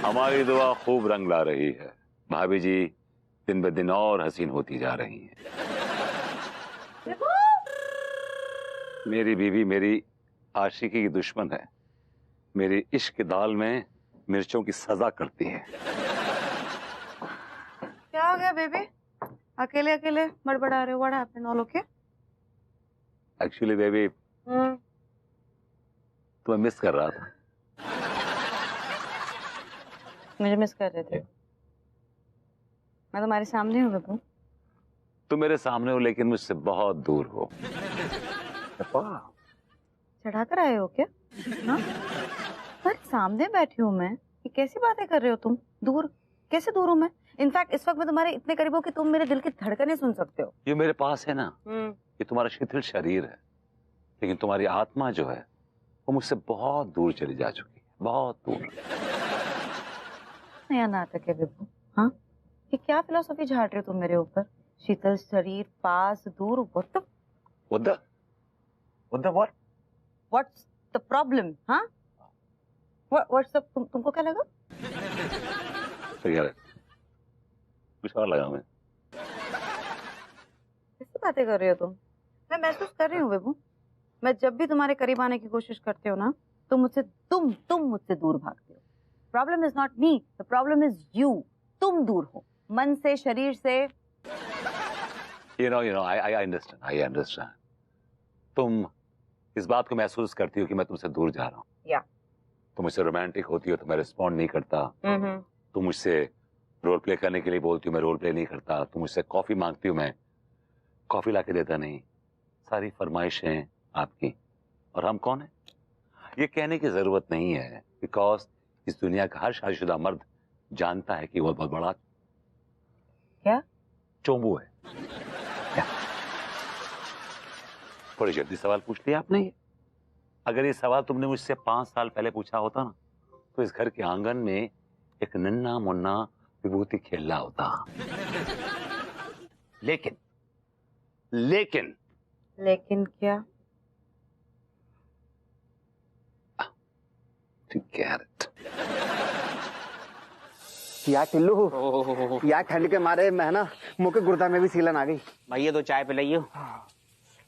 हमारी दुआ खूब रंग ला रही है। भाभी जी दिन ब दिन और हसीन होती जा रही हैं। मेरी बीवी मेरी आशिकी की दुश्मन है। मेरी इश्क की दाल में मिर्चों की सजा करती है। क्या हो गया बेबी? अकेले अकेले बड़बड़ा रहे हो? What happened? All okay? Actually baby तुम्हें मिस कर रहा था। मुझे मिस कर रहे थे? मैं तुम्हारे सामने हूँ बेबू। तुम मेरे सामने हो लेकिन मुझसे बहुत दूर हो। चढ़ा कर आए हो क्या? हाँ, तुम्हारे सामने बैठी हूँ मैं। ये कैसी बातें कर रहे हो तुम? दूर? कैसे दूर हूँ मैं? इनफैक्ट इस वक्त मैं तुम्हारे इतने करीब हूँ कि तुम मेरे दिल की धड़कनें सुन सकते हो। ये मेरे पास है ना, ये तुम्हारा शिथिल शरीर है, लेकिन तुम्हारी आत्मा जो है वो मुझसे बहुत दूर चली जा चुकी है, बहुत दूर। नया नाटक है बेबू। हाँ, ये क्या फिलोसफी झाड़ रहे हो तुम मेरे ऊपर? शीतल शरीर, पास, दूर। What? What's the problem? हाँ? What's the तुमको क्या लगा? कुछ और लगा मैं। कैसी बातें कर रहे हो तुम? मैं महसूस कर रही हूँ बेबू। मैं जब भी तुम्हारे करीब आने की कोशिश करते हो ना, तुम मुझसे दूर भागते हो। Problem is not me, the problem is you. तुम दूर हो, मन से, शरीर से। You know, I understand. तुम इस बात को महसूस करती हो कि मैं तुमसे दूर जा रहा हूँ। या तुम मुझसे रोमांटिक होती हो तो मैं रिस्पॉन्ड नहीं करता। तुम मुझसे रोल प्ले करने के लिए बोलती हो, मैं रोल प्ले नहीं करता। तुम मुझसे कॉफी मांगती हो, मैं कॉफी लाके देता नहीं। सारी फरमाइशें आपकी। और हम कौन है ये कहने की जरूरत नहीं है, बिकॉज इस दुनिया का हर शादीशुदा मर्द जानता है कि वो बहुत बड़ा क्या चोंबू है। थोड़ी जल्दी सवाल पूछ लिया आपने। अगर ये सवाल तुमने मुझसे 5 साल पहले पूछा होता ना, तो इस घर के आंगन में एक नन्ना मुन्ना विभूति खेलना होता। लेकिन क्या? यार टिल्लू, यार ठंड के मारे मैं ना मुंह के गुर्दा में भी सीलन आ गई। भैया तो चाय पिलाइयो।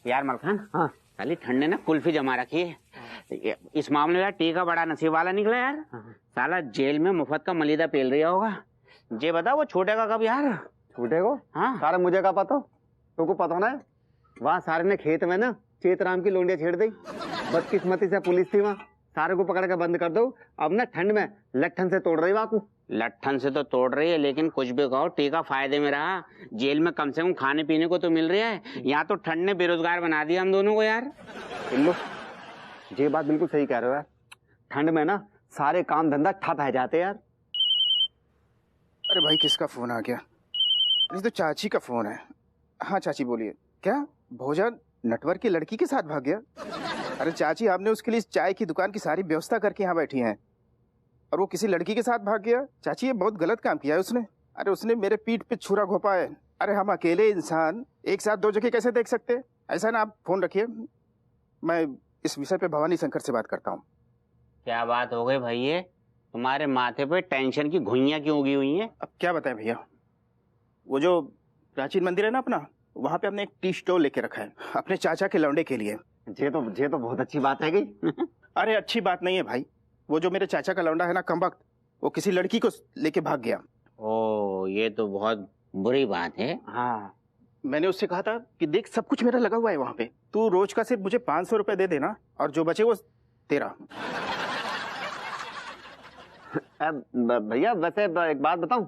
यार मलखान, हाँ साली ठंड ने ना कुल्फी जमा रखी है। इस मामले में यार टीका बड़ा नसीब वाला निकला यार। साला जेल में मुफ्त का मलीदा पेल रहा होगा। जे बता वो छोटे का कब यार? छोटे को? हाँ सारे मुझे का पता, तुमको पता होना है। वहाँ सारे ने खेत में ना चेतराम की लोंडिया छेड़ दी। बदकिस्मती से पुलिस थी वहाँ, सारे को पकड़ के बंद कर दो। अब ना ठंड में लट्ठन से तोड़ रही बाकू। लट्ठन से तो तोड़ रही है, लेकिन कुछ भी कहो टीका फायदे में रहा। जेल में कम से कम खाने पीने को तो मिल रहा है, यहाँ तो ठंड ने बेरोजगार बना दिया हम दोनों को यार। लो, ये बात बिल्कुल सही कह रहे हो यार। ठंड में ना सारे काम धंधा ठप है जाते यार। अरे भाई किसका फोन आ गया? ये तो चाची का फोन है। हाँ चाची बोलिए। क्या भोजन नटवर की लड़की के साथ भाग गया? अरे चाची, आपने उसके लिए चाय की दुकान की सारी व्यवस्था करके यहाँ बैठी हैं और वो किसी लड़की के साथ भाग गया? चाची ये बहुत गलत काम किया है उसने। अरे उसने मेरे पीठ पे छुरा घोंपा है। अरे हम अकेले इंसान एक साथ 2 जगह कैसे देख सकते? ऐसा ना, आप फोन रखिए, मैं इस विषय पे भवानी शंकर से बात करता हूँ। क्या बात हो गई भैया? तुम्हारे माथे पे टेंशन की घुइयां क्यों उगी हुई हैं? अब क्या बताएं भैया, वो जो प्राचीन मंदिर है ना अपना, वहाँ पे हमने एक टी स्टॉल लेके रखा है अपने चाचा के लौंडे के लिए। ये तो बहुत अच्छी बात है गई। अरे अच्छी बात नहीं है भाई, वो जो मेरे चाचा का लौंडा है ना कमबख्त, वो किसी लड़की को लेके भाग गया। ओ, ये तो बहुत बुरी बात है। हाँ, मैंने उससे कहा था कि देख सब कुछ मेरा लगा हुआ है वहाँ पे, तू रोज का सिर्फ मुझे 500 रुपए दे देना और जो बचे वो तेरा। भैया वैसे एक बात बताऊं,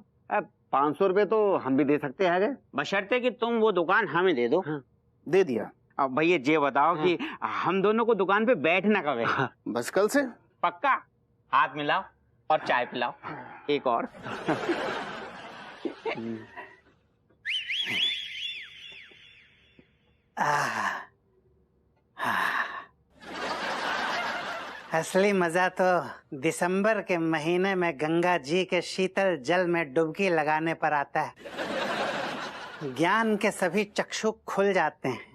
500 रुपए तो हम भी दे सकते हैं, बशर्ते कि तुम वो दुकान हमें दे दो। हाँ, दे दिया। अब भैया ये बताओ कि हम दोनों को दुकान पे बैठना कब है? बस कल से। पक्का? हाथ मिलाओ और चाय पिलाओ। एक और। असली मजा तो दिसंबर के महीने में गंगा जी के शीतल जल में डुबकी लगाने पर आता है। ज्ञान के सभी चक्षु खुल जाते हैं।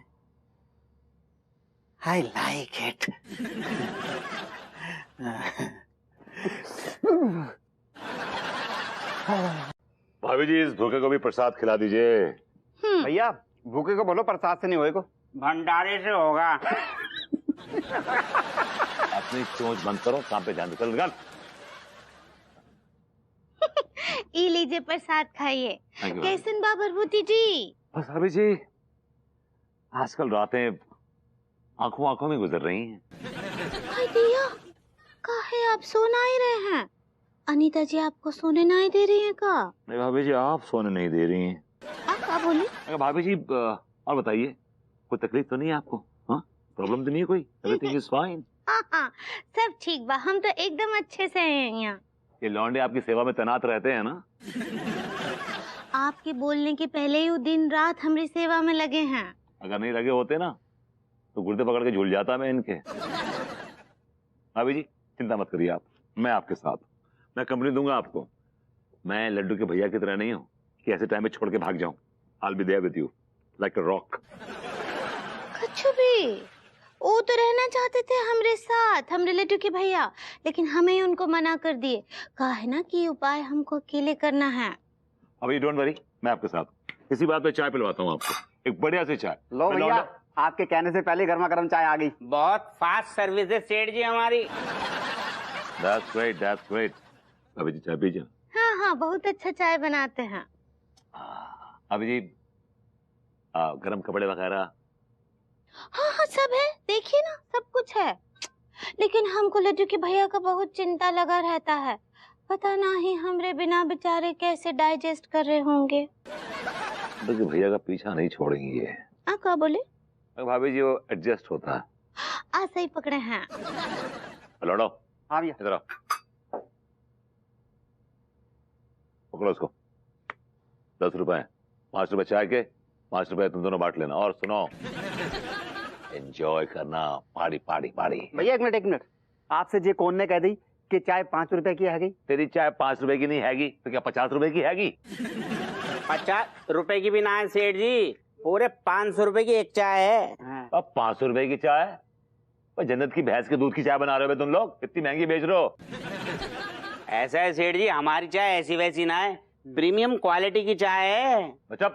I like it. भाभी जी इस भूखे को भी प्रसाद खिला दीजिए। भैया भूखे को बोलो प्रसाद से नहीं होएगा। भंडारे से होगा। अपनी चोंच बंद करो, काम पे ध्यान दो। चल निकाल। ई लीजिए प्रसाद खाइए। Thank you, कैसन बा भरभूति जी? बस भाभी जी आजकल रातें आंखों आंखों में गुजर रही हैं। हाय दिया, काहे आप सो नहीं रहे हैं? अनीता जी आपको सोने नहीं दे रही हैं का? नहीं भाभी जी आप सोने नहीं दे रही हैं। आप क्या बोले? अगर भाभी जी और बताइए कोई तकलीफ तो नहीं है आपको? हाँ प्रॉब्लम तो नहीं है कोई? Everything is fine. हाँ, सब ठीक बा, हम तो एकदम अच्छे से हैं यहाँ। ये लौंडे आपकी सेवा में तैनात रहते हैं ना? आपके बोलने के पहले ही वो दिन रात हमारी सेवा में लगे हैं। अगर नहीं लगे होते ना तो गुर्दे पकड़ के झूल जाता मैं इनके। भाभी जी चिंता मत करिए आप, मैं आपके साथ। मैं कंपनी दूंगा आपको। मैं लड्डू के भैया की तरह नहीं हूँ कि ऐसे टाइम में छोड़ के भाग जाऊं। I'll be there with you like a rock। कुछ भी, वो तो रहना चाहते थे हमरे साथ, हमरे लड्डू के भैया, लेकिन हमें ही उनको मना कर दिए। कहा है ना कि ये उपाय हमको अकेले करना है। अभी डोंट वरी, मैं आपके साथ। इसी बात पे चाय पिलवाता हूँ आपको, एक बढ़िया सी चाय। लो मैं भैया लौंडा- आपके कहने से पहले गर्मा गर्म चाय आ गई। बहुत फास्ट सर्विस है सेठ जी हमारी। That's great, that's great। अभी जी चाय पीजिए। हाँ हाँ, बहुत अच्छा चाय बनाते हैं। अभी जी गरम कपड़े वगैरह। हाँ हाँ, सब है, देखिए ना, सब कुछ है। लेकिन हमको लड्डू के भैया का बहुत चिंता लगा रहता है। पता नहीं हमरे बिना बेचारे कैसे डाइजेस्ट कर रहे होंगे। तो भैया का पीछा नहीं छोड़ेंगे ये। आप क्या बोले? भाभी जी वो एडजस्ट होता है। आज सही पकड़े हैं। लौटो। हाँ भैया। इधर आओ, पकड़ो उसको। 10 रुपए, 5 रुपए चाय के, 5 रुपए तुम दोनों बांट लेना। और सुनो, एंजॉय करना, पार्टी पार्टी पार्टी। भैया एक मिनट, आपसे जे कौन ने कह दी कि चाय 5 रुपए की है गई? तेरी चाय 5 रुपए की नहीं हैगी तो क्या 50 रुपए की हैगी? 50 रुपए की भी ना है सेठ जी, पूरे 500 रुपए की एक चाय है। अब 500 रुपए की चाय? और जन्नत की भैंस के दूध की चाय बना रहे हो तुम लोग, इतनी महंगी बेच रहे हो। ऐसा है सेठ जी, हमारी चाय ऐसी वैसी ना है, प्रीमियम क्वालिटी की चाय है। अच्छा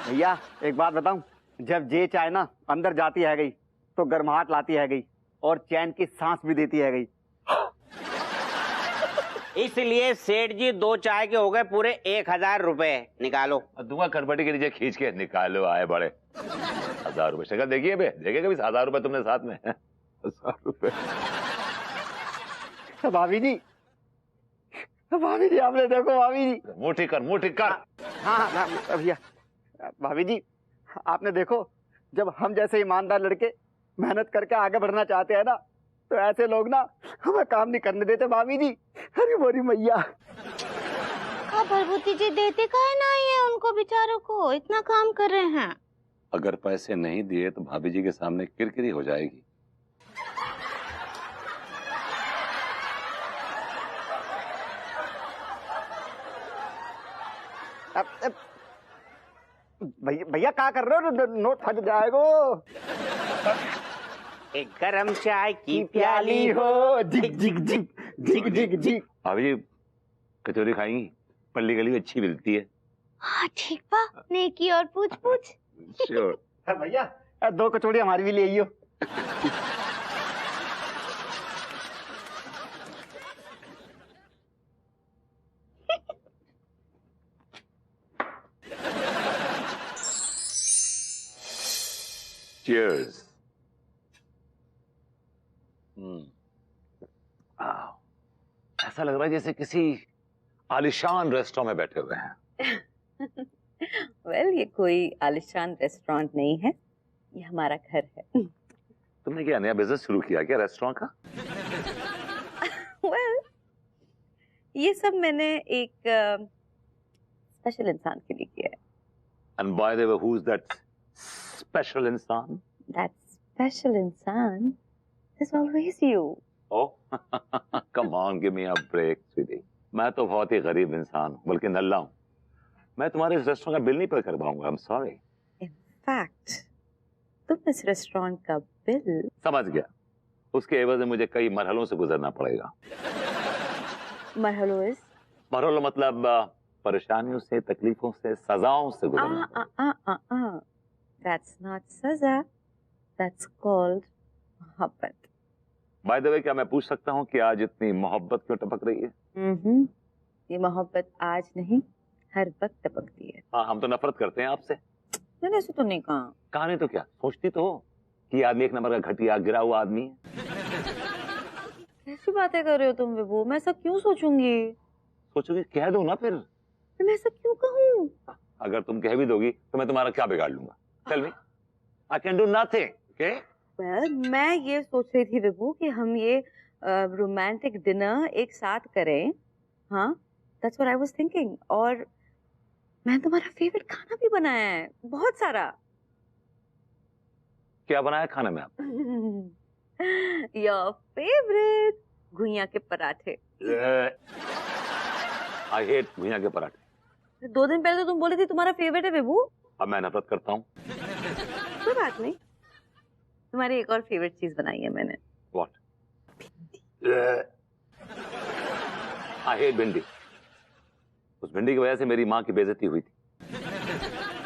भैया एक बात बताऊं, जब जे चाय ना अंदर जाती है गई तो गर्माहट लाती है गई और चैन की सांस भी देती है गई। इसलिए सेठ जी 2 चाय के हो गए पूरे 1000 रुपए। निकालो। दूंगा कटपटी के नीचे खींच के। निकालो आए बड़े 1000 रुपए। शक्ल देखिए बे, देखे कभी 1000 रुपए तुमने साथ में? 1000 रुपए। भाभी जी, भाभी जी आपने देखो, भाभी जी। मुंह ठीक कर, मुंह ठीक कर। हाँ भैया, भाभी जी आपने देखो, जब हम जैसे ईमानदार लड़के मेहनत करके आगे बढ़ना चाहते हैं ना, तो ऐसे लोग ना हमें काम नहीं करने देते भाभी जी। अरे मोरी मैया। आप भरभूति जी देते काहे नहीं है उनको, बेचारों को इतना काम कर रहे हैं। अगर पैसे नहीं दिए तो भाभी जी के सामने किरकिरी हो जाएगी। भैया भैया क्या कर रहे हो? नोट फट जाएगा। एक गरम चाय की प्याली हो, जिग जिग जिग जिग जिग जिग। भाभी जी कचौरी खाएंगी? पल्ली गली अच्छी मिलती है। हाँ ठीक बा, नेकी और पूछ पूछ। श्योर। भैया 2 कचौड़ी हमारी भी ले आइयो। Cheers। ऐसा लग रहा है जैसे किसी आलिशान रेस्टोरेंट में बैठे हुए हैं। वेल ये कोई आलिशान रेस्टोरेंट नहीं है, ये हमारा घर है। तुमने क्या नया बिजनेस शुरू किया क्या रेस्टोरेंट का? वेल ये सब मैंने एक स्पेशल इंसान के लिए किया है। And by the way, who's that special इंसान? That special इंसान is always you. Oh, come on, give me a break, sweetie। मैं तो बहुत ही गरीब इंसान हूँ, बल्कि नल्ला हूँ। मैं तुम्हारे इस रेस्टोरेंट का बिल नहीं पे कर पाऊंगा। I'm sorry। In fact, तुम इस रेस्टोरेंट का बिल। समझ गया, उसके एवज में मुझे कई मरहलों से गुजरना पड़ेगा। मरहलो इज मरहलों मतलब परेशानियों से, तकलीफों से, सजाओं से गुजरना पड़ेगा। दैट्स नॉट सजा, दैट्स कॉल्ड मोहब्बत। बाय द वे, क्या मैं पूछ सकता हूँ कि आज इतनी मोहब्बत क्यों टपक रही है? ये मोहब्बत आज नहीं, हर वक्त टपकती है। हाँ, हम तो नफरत करते हैं आपसे। मैंने ऐसे तो नहीं कहा। कहा नहीं तो क्या, सोचती तो हो कि आदमी एक नंबर का घटिया गिरा हुआ आदमी है। कैसी बातें कर रहे हो तुम विभू? मैं ऐसा क्यों सोचूंगी? सोचोगे, कह दो ना फिर। मैं ऐसा क्यों कहूँ? अगर तुम कह भी दोगी तो मैं तुम्हारा क्या बिगाड़ लूंगा? Tell me, I can do nothing. Okay, Well, मैं ये सोच रही थी विभू कि हम ये रोमांटिक डिनर एक साथ करें। हाँ, that's what I was thinking। और मैंने तुम्हारा फेवरेट खाना भी बनाया है, बहुत सारा। क्या बनाया खाने में आप? Your favorite घुइयां के पराठे। आई हेट भुइयां के पराठे। 2 दिन पहले तो तुम बोले थे तुम्हारा फेवरेट है विभू। अब मैं नफरत करता हूँ। कोई बात नहीं, तुम्हारी एक और फेवरेट चीज बनाई है मैंने। What? आई हेट भिंडी। उस भिंडी की वजह से मेरी माँ की बेइज्जती हुई थी,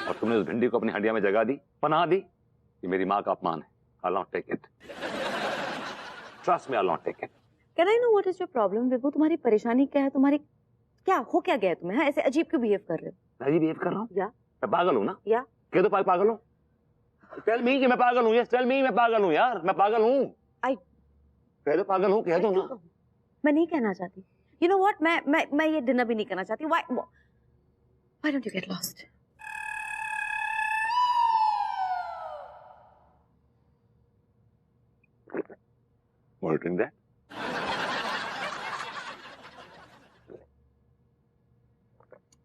और तुमने उस भिंडी को अपनी हंडिया में जगा दी, पनाह दी। ये मेरी माँ का अपमान है। I'll not take it. Trust me, I'll not take it. Can I know what is your problem विभू? तुम्हारी परेशानी क्या है? तुम्हारी क्या हो, क्या गया है तुम्हें? हाँ, ऐसे अजीब क्यों बिहेव कर रहे हो? मैं बिहेव कर रहा हूँ? या मैं पागल हूँ ना? या कह दो पागल हूँ। टेल मी कि मैं पागल हूँ। यस, टेल मी मैं पागल हूँ यार, मैं पागल हूँ। I कह दो पागल हूँ, कह दो ना। मैं नहीं कहना चाहती। You know what? मैं ये डिनर भी नहीं करना चाहती। Why don't you get lost? Want to drink that?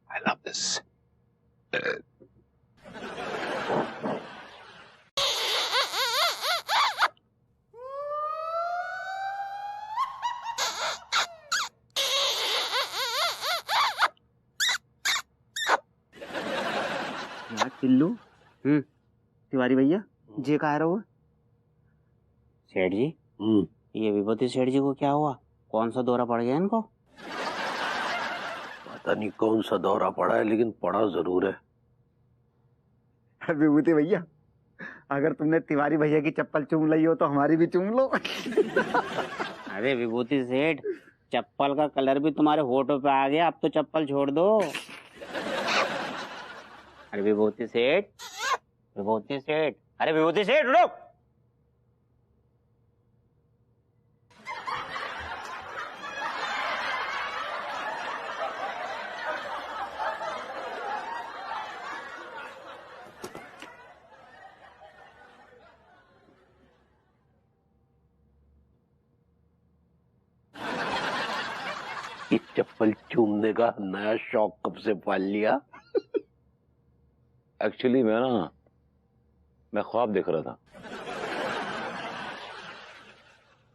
I love this. यार टिल्लू, तिवारी भैया जे कहा रहा हुआ? सेठ जी, ये विभूति सेठ जी को क्या हुआ? कौन सा दौरा पड़ गया इनको? पता नहीं कौन सा दौरा पड़ा है, लेकिन पड़ा जरूर है। विभूति भैया, अगर तुमने तिवारी भैया की चप्पल चूम ली हो तो हमारी भी चूम लो। अरे विभूति सेठ, चप्पल का कलर भी तुम्हारे होठों पे आ गया, अब तो चप्पल छोड़ दो। अरे विभूति सेठ, विभूति सेठ, अरे विभूति सेठ उठो। इस चप्पल चूमने का नया शौक कब से पाल लिया? एक्चुअली मैं ख्वाब देख रहा था।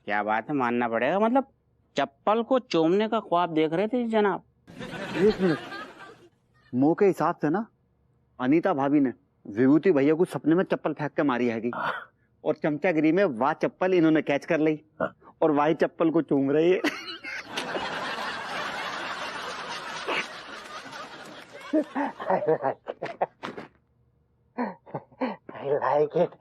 क्या बात है, मानना पड़ेगा। मतलब चप्पल को चूमने का ख्वाब देख रहे थे जनाब? एक मिनट, मुंह के हिसाब से ना अनीता भाभी ने विभूति भैया को सपने में चप्पल फेंक के मारी हैगी, और चमचागिरी में वाह चप्पल इन्होंने कैच कर ली और वाही चप्पल को चूम रही है। I like it.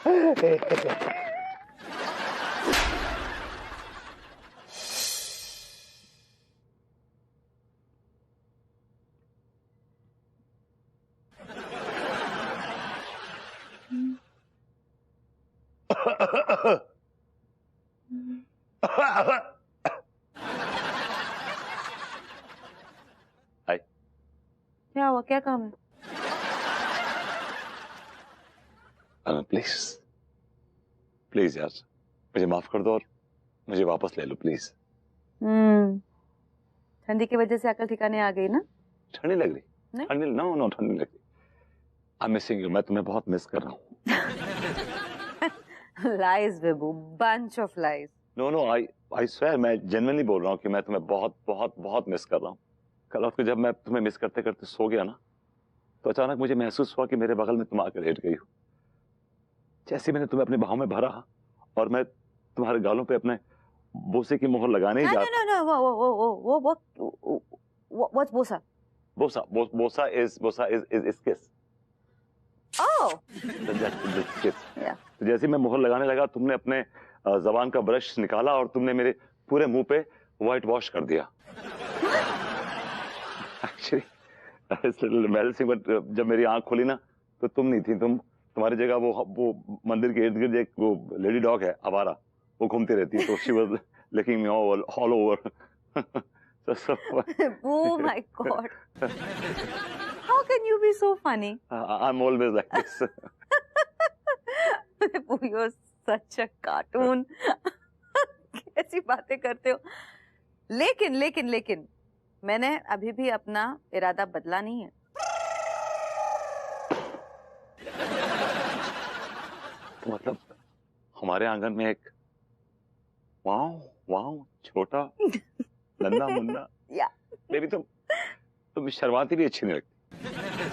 I like it. हाय, क्या हुआ? क्या काम है? प्लीज प्लीज यार, मुझे माफ कर दो और मुझे वापस ले लो प्लीज। ठंडी की वजह से अकल ठिकाने आ गई ना? ठंडी लग रही? नहीं। ठंडी नो ठंडी लग रही। आई मिसिंग यू, मैं तुम्हें बहुत मिस कर रहा हूँ। Lies Vibhu, bunch of lies। No I swear, मैं जेन्युइनली बोल रहा हूँ कि मैं तुम्हें बहुत बहुत बहुत मिस कर रहा हूँ। कल रात को जब मैं तुम्हें मिस करते करते सो गया ना, तो अचानक मुझे महसूस हुआ कि मेरे बगल में तुम आकर लेट गई हो। जैसे मैंने तुम्हें अपने बाहों में भरा और मैं तुम्हारे गालों पे अपने बोसे की मोहर लगाने ही जा What's bosa? बोसा इज किस। Oh, किस। yeah. तो जैसे मैं मोहर लगाने लगा, तुमने अपने जबान का ब्रश निकाला और तुमने मेरे पूरे मुंह पे व्हाइट वॉश कर दिया। Actually it's little embarrassing, but जब मेरी आंख खोली ना तो तुम नहीं थी। तुम्हारी जगह वो मंदिर के इर्द गिर्द एक वो लेडी डॉग है आवारा, वो घूमती रहती है। तो she was licking me all over. Oh my God. How can you be so funny? I'm always like this. You're such a cartoon. कैसी बातें करते हो। लेकिन मैंने अभी भी अपना इरादा बदला नहीं है। तो मतलब हमारे आंगन में एक वाव छोटा नन्हा मुन्ना या बेबी, तुम शर्माती भी अच्छी नहीं लगती।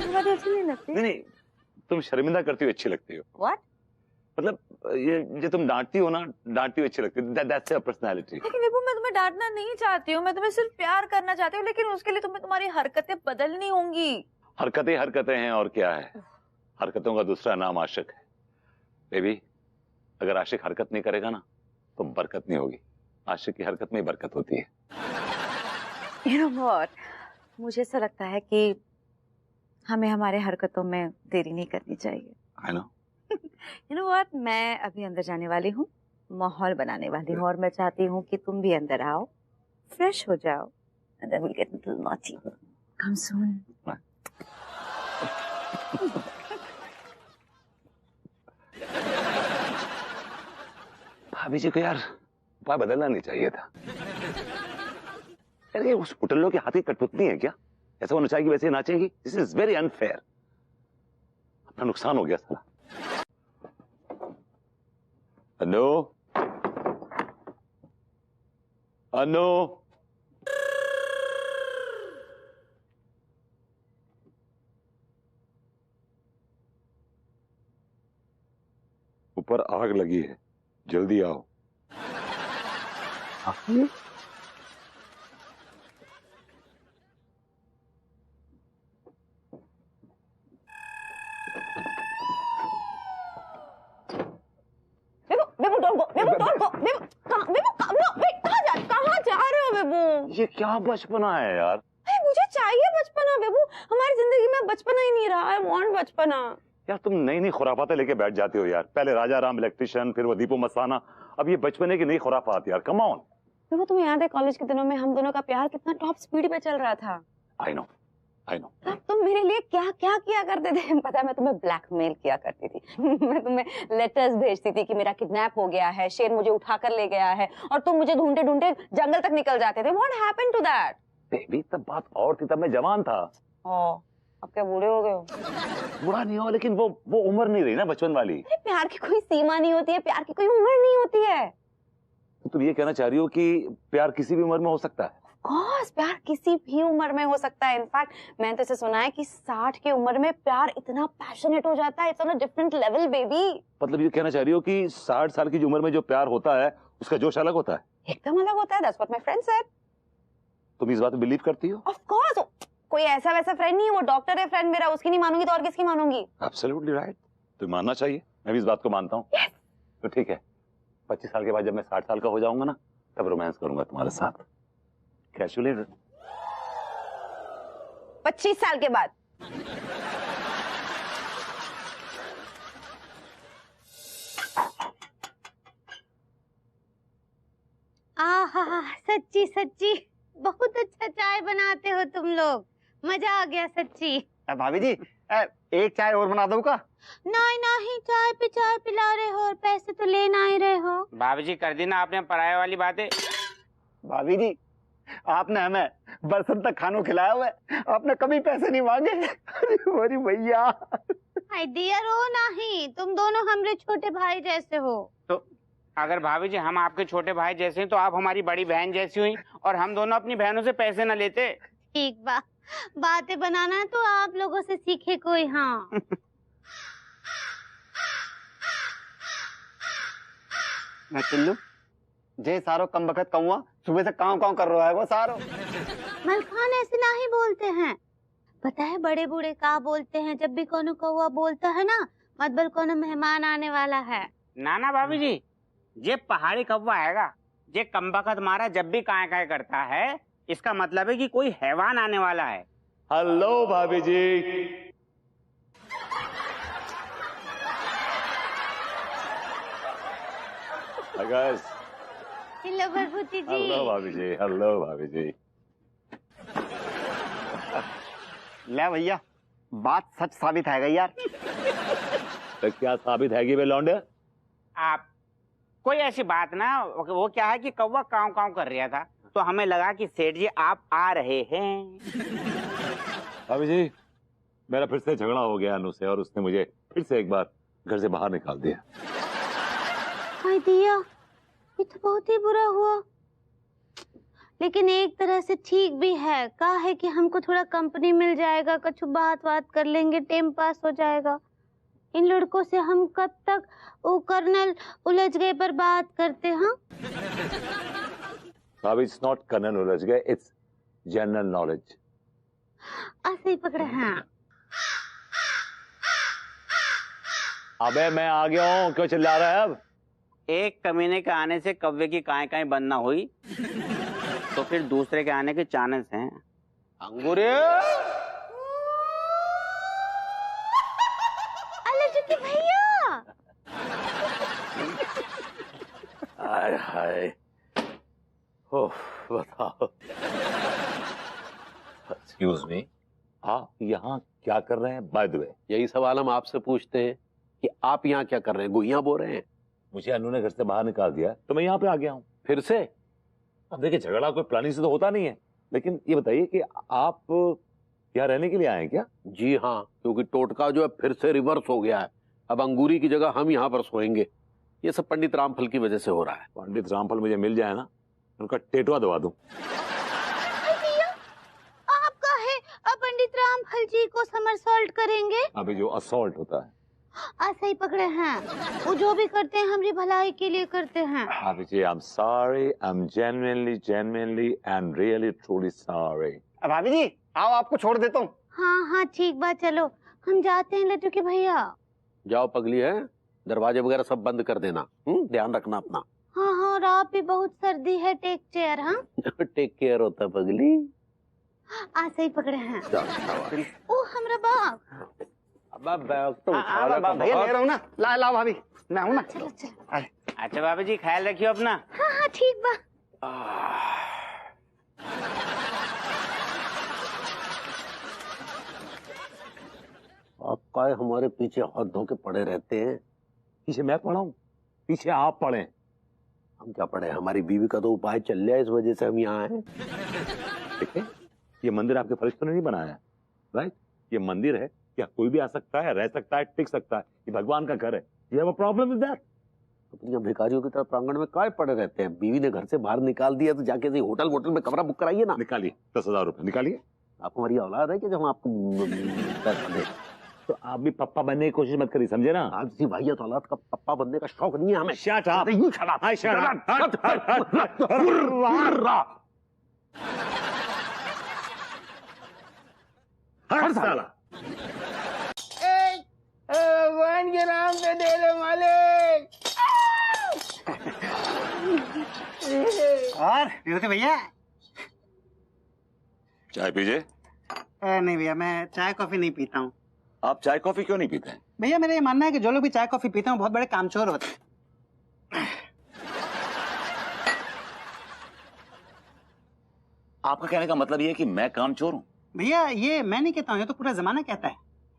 तुम्हारी अच्छी नहीं लगती? नहीं, तुम शर्मिंदा करती हुई अच्छी लगती हो। What? मतलब ये तुम डांटती हो ना, डांटती हुई अच्छी लगती है। That's your personality. लेकिन विभू, मैं तुम्हें डांटना नहीं चाहती हूँ, मैं तुम्हें सिर्फ प्यार करना चाहती हूँ, लेकिन उसके लिए तुम्हें तुम्हारी हरकतें बदलनी होंगी। हरकतें हैं और क्या है। हरकतों का दूसरा नाम आशिक है। बेबी, अगर आशिक हरकत नहीं करेगा ना तो बरकत नहीं होगी। आशिक की हरकत में ही बरकत होती है। You know what? मुझे ऐसा लगता है कि हमें हमारे हरकतों में देरी नहीं करनी चाहिए। I know. You know what? मैं अभी अंदर जाने वाली हूँ, माहौल बनाने वाली हूँ, और मैं चाहती हूँ कि तुम भी अंदर आओ, फ्रेश हो जाओ, and then we'll get into the naughty. Come soon. भाभी जी को यार उपाय बदलना नहीं चाहिए था। यार ये उस होटलों के हाथी कठपुतली है क्या? ऐसा वो नचाएगी वैसे ही नाचेगी। This is very unfair. अपना नुकसान हो गया साला। अनु, अनु, ऊपर आग लगी है, जल्दी आओ। ये क्या बचपना है यार? मुझे चाहिए बचपना बेबू, हमारी जिंदगी में बचपना ही नहीं रहा। आई वांट बचपना। यार तुम नई नई खुराफातें लेके बैठ जाती हो यार। पहले राजा राम इलेक्ट्रिशियन, फिर वो दीपू मस्ताना, अब ये बचपने की नई खुराफात यार। Come on. बेबू, तुम्हें याद है कॉलेज के दिनों में हम दोनों का प्यार कितना टॉप स्पीड पे चल रहा था? I know. तब तुम मेरे लिए क्या क्या किया करते थे पता है? मैं तुम्हें ब्लैकमेल किया करती थी। मैं तुम्हें लेटर्स भेजती थी कि मेरा किडनैप हो गया है, शेर मुझे उठा कर ले गया है, और तुम मुझे ढूंढते ढूंढते जंगल तक निकल जाते थे। What happened to that? Baby तब बात और थी, तब मैं जवान था। अब क्या बूढ़े हो गए हो? बुरा नहीं हो, लेकिन वो उम्र नहीं रही ना बचपन वाली। प्यार की कोई सीमा नहीं होती है, प्यार की कोई उम्र नहीं होती है। तो तुम ये कहना चाह रही हो कि प्यार किसी भी उम्र में हो सकता है? कोर्स, प्यार किसी भी उम्र में हो सकता है। इनफैक्ट मैंने तो इसे सुना है कि 60 की उम्र में प्यार इतना पैशनेट हो जाता है, it's on a different level baby. मतलब ये कहना चाह रही हो कि 60 साल की उम्र में जो प्यार होता है उसका जोश अलग होता है? एकदम अलग होता है। That's what my friend said. तुम इस बात में बिलीव करती हो? ऑफ कोर्स, कोई ऐसा वैसा फ्रेंड नहीं है, वो डॉक्टर है फ्रेंड मेरा, उसकी नहीं मानूंगी तो और किसकी मानूंगी? Absolutely right. तुम्हें मानना चाहिए, मैं भी इस बात को मानता हूँ। yes. तो ठीक है, 25 साल के बाद जब मैं 60 साल का हो जाऊंगा ना, तब रोमांस करूंगा तुम्हारे साथ। कैजुअली 25 साल के बाद? आहा, सच्ची सच्ची बहुत अच्छा चाय बनाते हो तुम लोग, मजा आ गया सच्ची। भाभी जी, एक चाय और बना दो का? नहीं नहीं, चाय पे चाय पिला रहे हो और पैसे तो लेना ही रहे हो। भाभी जी कर दी ना आपने पराये वाली बातें। भाभी जी, आपने हमें बरसों तक खानों खिलाया हुआ है, आपने कभी पैसे नहीं मांगे। अरे भैया, आई डियर हो नहीं, तुम दोनों हमरे छोटे भाई जैसे हो। तो अगर भाभी जी हम आपके छोटे भाई जैसे हैं तो आप हमारी बड़ी बहन जैसी हुई और हम दोनों अपनी बहनों से पैसे न लेते। ठीक बातें बनाना है तो आप लोगों से सीखे कोई। हाँ मैं टिल्लू जे सारो कम बखत कहूँ सुबह से काँव काँव कर रहा है वो सारो। मलखान ऐसे ना ही बोलते हैं, पता है बड़े बूढ़े का बोलते हैं जब भी कोनो कौवा बोलता है ना, मतलब कोनो मेहमान आने वाला है। ना भाभी जी, ये पहाड़ी कौवा आएगा, ये कमबख्त मारा जब भी काय काय करता है इसका मतलब है कि कोई हैवान आने वाला है। हेलो भाभी जी। Hi guys. हेलो भरभूति जी। हेलो भाभी जी। हेलो भाभी जी। ले भैया बात सच साबित है गई यार। तो क्या साबित है कि वे लौंडे? आप कोई ऐसी बात ना, वो क्या है कि कौवा काँव काँव कर रहा था तो हमें लगा कि सेठ जी आप आ रहे हैं। भाभी जी मेरा फिर से झगड़ा हो गया अनु से और उसने मुझे फिर से एक बार घर से बाहर निकाल दिया। हाय दिया, ये तो बहुत ही बुरा हुआ, लेकिन एक तरह से ठीक भी है। कहा है कि हमको थोड़ा कंपनी मिल जाएगा, कुछ बात कर लेंगे, टाइम पास हो जाएगा। इन लड़कों से हम कब तक वो कर्नल उलझ गए पर बात करते हैं। भाभी इट्स नॉट कर्नल उलझ गए, इट्स जनरल नॉलेज। ऐसे ही पकड़े हैं। अबे मैं आ गया हूँ, क्यों चिल्ला रहा है अब? एक कमीने के आने से कौवे की काय काय बंद ना हुई तो फिर दूसरे के आने के चांस हैं। अंगूरे अलर्जी भैया। हाय हाय। ओह बताओ। एक्सक्यूज मी, आप यहाँ क्या कर रहे हैं? बाय द वे यही सवाल हम आपसे पूछते हैं कि आप यहाँ क्या कर रहे हैं? गुइयां बो रहे हैं? मुझे अनु ने घर से बाहर निकाल दिया तो मैं यहाँ पे आ गया हूँ। फिर से? अब देखिए झगड़ा कोई प्लानिंग से तो होता नहीं है, लेकिन ये बताइए कि आप यहाँ रहने के लिए आए हैं क्या? जी हाँ, क्योंकि टोटका जो है फिर से रिवर्स हो गया है। अब अंगूरी की जगह हम यहाँ पर सोएंगे। ये सब पंडित रामफल की वजह से हो रहा है। पंडित रामफल मुझे मिल जाए ना, उनका टेटुआ दबा दूं। आप कहे पंडित रामफल जी को समरसॉल्ट करेंगे? अभी जो असॉल्ट होता है। ऐसे ही पकड़े हैं, वो जो भी करते हैं हमारी भलाई के लिए करते हैं। अभी जी I am sorry, I am genuinely and really truly sorry। भाभी जी आओ आपको छोड़ देता हूँ। हाँ ठीक बात, चलो हम जाते हैं लड्डू के भैया। जाओ पगली है, दरवाजे वगैरह सब बंद कर देना। ध्यान रखना अपना। हाँ और आप भी बहुत सर्दी है, टेक चेयर। हाँ टेक केयर होता पगली। ऐसे ही पकड़े हैं। जाओ। ओ हमरा बाप। अब बैग तो उठा ले भैया ले रहा हूँ ना। ला भाभी मैं हूँ ना। चलो अच्छा भाभी जी ख्याल रखियो अपना। हाँ ठीक बा। आप काय हमारे पीछे हाथ धो के पड़े रहते हैं? पीछे मैं पड़ा हूँ, पीछे आप पड़े। हम क्या पड़े? हमारी बीवी का तो उपाय चल रहा है, इस वजह से हम यहाँ आए। देखिए ये मंदिर आपके फरिश्तों ने नहीं बनाया है, राइट? ये मंदिर है, क्या कोई भी आ सकता है, रह सकता है, टिक सकता है। ये भगवान का घर है। You have a problem with that? अपनी भिखारियों की तरह प्रांगण में काय पड़े रहते हैं? बीवी ने घर से बाहर निकाल दिया तो जाके होटल में कमरा बुक कराइए ना। निकालिए 10,000 रुपए निकालिए। आप हमारी औलाद है कि जो हम आपको पैसा दें? तो आप भी पप्पा बनने की कोशिश मत करिए, समझे ना? आप किसी भाई औलाद का पप्पा बनने का शौक नहीं है हमें। Shut up! You shut up! I shut up! हट साला। भगवान के नाम पे दे दो मालिक। और विभूति भैया? चाय पीजिए। नहीं भैया, मैं चाय कॉफी नहीं पीता हूँ। आप चाय कॉफी क्यों नहीं पीते हैं? भैया मेरा ये मानना है कि जो लोग भी चाय कॉफी पीते हैं बहुत बड़े कामचोर होते हैं। आपका कहने का मतलब ये है कि मैं कामचोर हूँ? भैया ये मैं नहीं कहता हूँ, ये तो पूरा जमाना कहता है।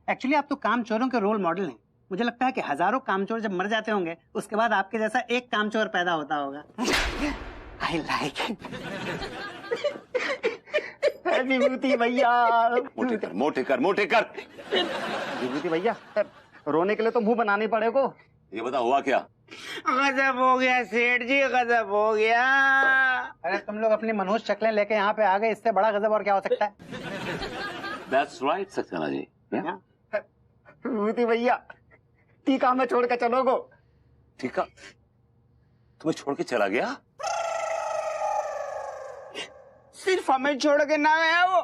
एक्चुअली आप तो कामचोरों के रोल मॉडल हैं। मुझे लगता है कि हजारों कामचोर जब मर जाते होंगे उसके बाद आपके जैसा एक कामचोर पैदा होता होगा। आई लाइक विभूति भैया। मोटे कर। विभूति भैया रोने के लिए तो मुंह बनाने पड़ेगा। ये बता हुआ क्या? गजब हो गया सेठ जी, गजब हो गया। अरे तुम लोग अपनी मनहूस शक्लें लेके यहाँ पे आ गए, इससे बड़ा गजब और क्या हो सकता है? That's right, Saxena ji. Yeah? विभूति भैया, टीका में छोड़ के चलोगो? टीका तुम्हें छोड़ के चला गया? सिर्फ हमें छोड़ के ना गया वो,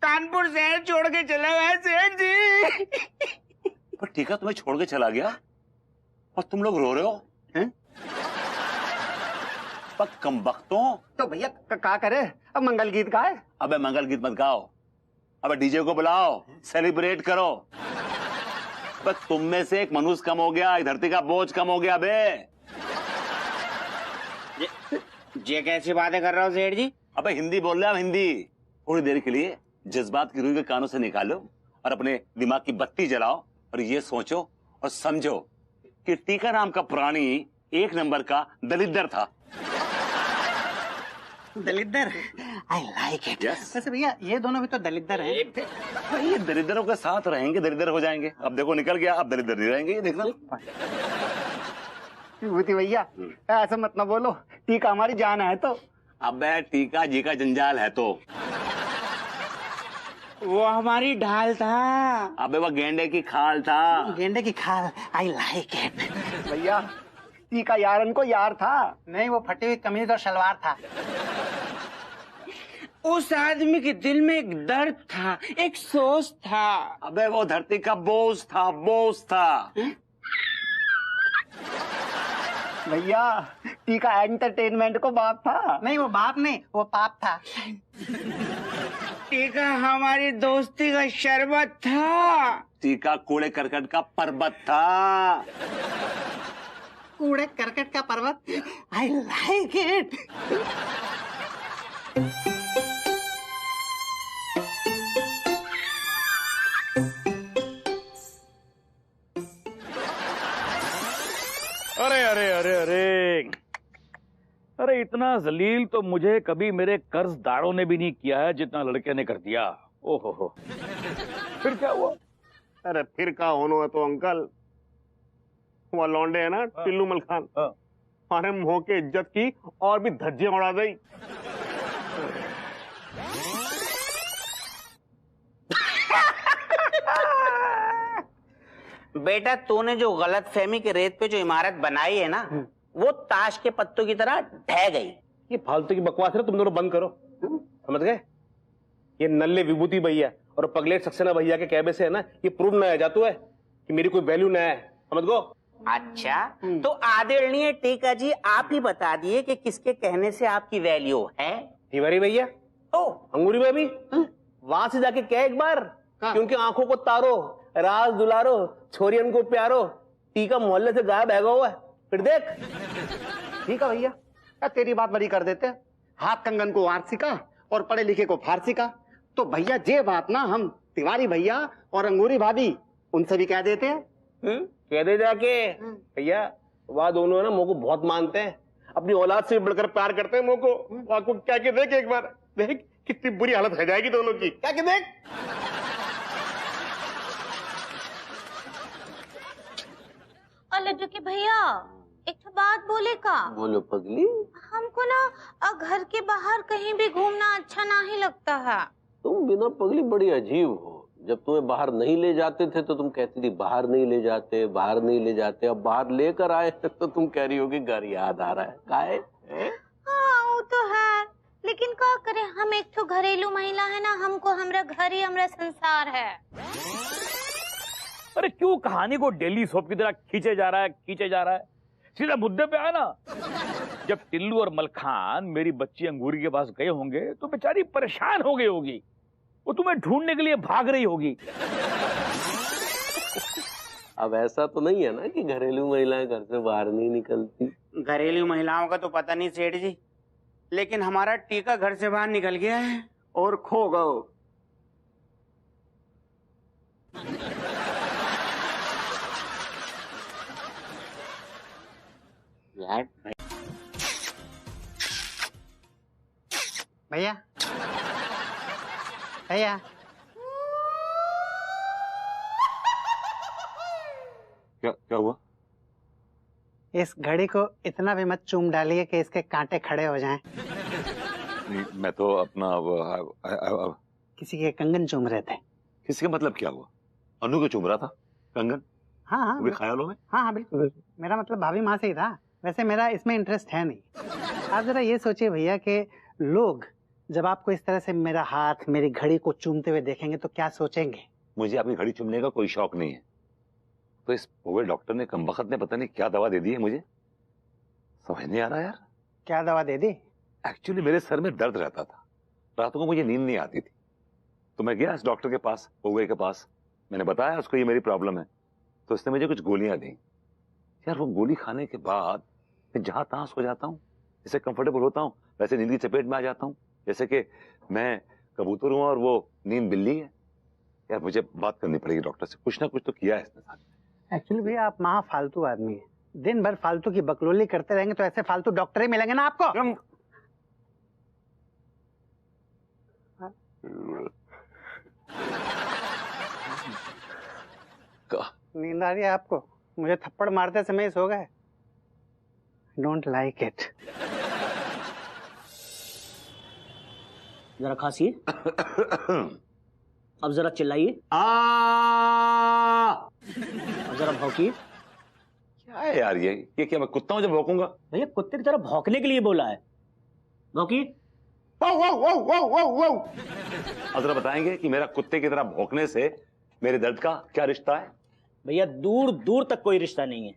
कानपुर शहर छोड़ के चला गया सेठ जी। पर टीका तुम्हें छोड़ के चला गया और तुम लोग रो रहे हो हैं? पर कमबख्तों। तो भैया क्या करे, अब मंगल गीत गाए? अबे मंगल गीत मत गाओ, अबे डीजे को बुलाओ, सेलिब्रेट करो। पर तुम में से एक मनुष्य कम हो गया, धरती का बोझ कम हो गया बे। ये कैसी बातें कर रहे हो सेठ जी? अबे हिंदी बोल रहे हो, हिंदी। थोड़ी देर के लिए जज्बात की रुई के कानों से निकालो और अपने दिमाग की बत्ती जलाओ और ये सोचो और समझो कि टीका नाम का प्राणी एक नंबर का दलिद्दर था। दलिद्दर? I like it. वैसे भैया ये दोनों भी तो दलिद्दर हैं। ये दरिद्रों के साथ रहेंगे, दरिद्र हो जाएंगे। अब देखो निकल गया, अब दरिद्र नहीं रहेंगे, ये देखना। विभूति भैया ऐसा मत ना बोलो, टीका हमारी जान है तो। अबे टीका जी का जंजाल है तो। वो हमारी ढाल था। अबे वो गेंडे की खाल था। गेंडे की खाल, आई लाइक इट। भैया टीका यारन को यार था। नहीं, वो फटी हुई कमीज और शलवार था। उस आदमी के दिल में एक दर्द था, एक सोच था। अबे वो धरती का बोझ था, बोझ था। भैया टीका एंटरटेनमेंट को बाप था। नहीं, वो बाप नहीं, वो पाप था। टीका हमारी दोस्ती का शरबत था। टीका कूड़े करकट का पर्वत था। कूड़े करकट का पर्वत, आई लाइक इट। अरे अरे अरे अरे अरे, इतना जलील तो मुझे कभी मेरे कर्जदारों ने भी नहीं किया है जितना लड़के ने कर दिया। ओहो हो। फिर क्या हुआ? अरे फिर का होनो है तो अंकल, वहाँ लौंडे है ना टिल्लू मलखान, हमारे मुंह के इज्जत की और भी धज्जियां उड़ा दी। बेटा तूने जो गलत फहमी के रेत पे जो इमारत बनाई है ना, वो ताश के पत्तों की तरह ढह गई। ये फालतू की बकवास है, तुम दोनों बंद करो। समझ गए? ये नल्ले विभूति भैया और पगलेट सक्सेना भैया के कहने से है ना, ये प्रूव ना जाता है कि मेरी कोई वैल्यू ना है। समझ गो? अच्छा तो आदरणीय टीका जी, आप ही बता दिए कि किसके कहने से आपकी वैल्यू है। तिवारी भैया, ओ अंगूरी भाभी, वहां से जाके कह एक बार कि उनकी आंखों को तारो, राज दुलारो, छोरियन को प्यारो, टीका मोहल्ले से गायब हैगा हुआ है। फिर देख। ठीक है भैया, तेरी बात बड़ी कर देते हैं। हाथ कंगन को वारसी का और पढ़े लिखे को फारसी का। तो भैया ये बात ना हम तिवारी भैया और अंगूरी भाभी उनसे भी कह देते हैं। कह दे जाके। भैया वह दोनों है ना मुझको बहुत मानते हैं, अपनी औलाद से भी बढ़कर प्यार करते हैं। मुझको आपको क्या के देख एक बार, देख कितनी बुरी हालत हो जाएगी दोनों की। क्या के देख। लड्डू के भैया एक तो बात बोले का। बोलो पगली। हमको ना घर के बाहर कहीं भी घूमना अच्छा नहीं लगता है। तुम बिना पगली बड़ी अजीब हो। जब तुम्हें बाहर नहीं ले जाते थे तो तुम कहती थी बाहर नहीं ले जाते, बाहर नहीं ले जाते। अब बाहर लेकर आए तो तुम कह रही हो कि घर याद आ रहा है। काहे? हाँ वो तो है, लेकिन क्या करें, हम एक तो घरेलू महिला है ना, हमको हमरा घर ही हमरा संसार है। अरे क्यों कहानी को डेली सोप की तरह खींचे जा रहा है? सीधा मुद्दे पे आया ना। जब टिल्लू और मलखान मेरी बच्ची अंगूरी के पास गए होंगे तो बेचारी परेशान हो गई होगी, वो तुम्हें ढूंढने के लिए भाग रही होगी। अब ऐसा तो नहीं है ना कि घरेलू महिलाएं घर से बाहर नहीं निकलती। घरेलू महिलाओं का तो पता नहीं सेठ जी, लेकिन हमारा टीका घर से बाहर निकल गया है और खो गओ। भैया भैया क्या हुआ? इस घड़ी को इतना भी मत चूम डालिए कि इसके कांटे खड़े हो जाएं। नहीं, मैं तो अपना किसी के कंगन चूम रहे थे। किसी का मतलब क्या हुआ? अनु को चूम रहा था कंगन? हाँ हाँ वो भी ख्यालों में? हाँ हाँ बिल्कुल। मेरा मतलब भाभी माँ से ही था। वैसे मेरा इसमें इंटरेस्ट है नहीं। आप जरा ये सोचिए भैया कि लोग जब आपको इस तरह से मेरा हाथ मेरी घड़ी को चूमते हुए देखेंगे तो क्या सोचेंगे? मुझे अपनी घड़ी चूमने का कोई शौक नहीं है। तो इस पूरे डॉक्टर ने कमबख्त ने पता नहीं क्या दवा दे दी है मुझे, समझ नहीं आ रहा यार। क्या दवा दे दी? एक्चुअली मेरे सर में दर्द रहता था, रातों को मुझे नींद नहीं आती थी, तो मैं गया इस डॉक्टर के पास, पौवे के पास। मैंने बताया उसको ये मेरी प्रॉब्लम है, तो उसने मुझे कुछ गोलियां दी। यार वो गोली खाने के बाद मैं जहां तहां सो जाता हूँ, जैसे कंफर्टेबल होता हूँ वैसे नींद की चपेट में आ जाता हूँ, जैसे कि मैं कबूतर हूँ और वो नींद बिल्ली है। यार मुझे बात करनी पड़ेगी डॉक्टर से, कुछ ना कुछ तो किया है इसने साथ में। एक्चुअली भैया आप महा फालतू आदमी हैं। दिन भर फालतू की बकलोली करते रहेंगे तो ऐसे फालतू डॉक्टर ही मिलेंगे ना आपको। नींद आ रही है आपको? मुझे थप्पड़ मारते समय सो गए। Don't like it. जरा खांसिए। अब जरा चिल्लाइए। अब जरा भौंकिए। क्या है यार ये क्या मैं कुत्ता हूं जब भौंकूंगा? भैया कुत्ते की तरह भौंकने के लिए बोला है। भौंकिए। अब जरा बताएंगे कि मेरा कुत्ते की तरह भौंकने से मेरे दर्द का क्या रिश्ता है? भैया दूर दूर तक कोई रिश्ता नहीं है।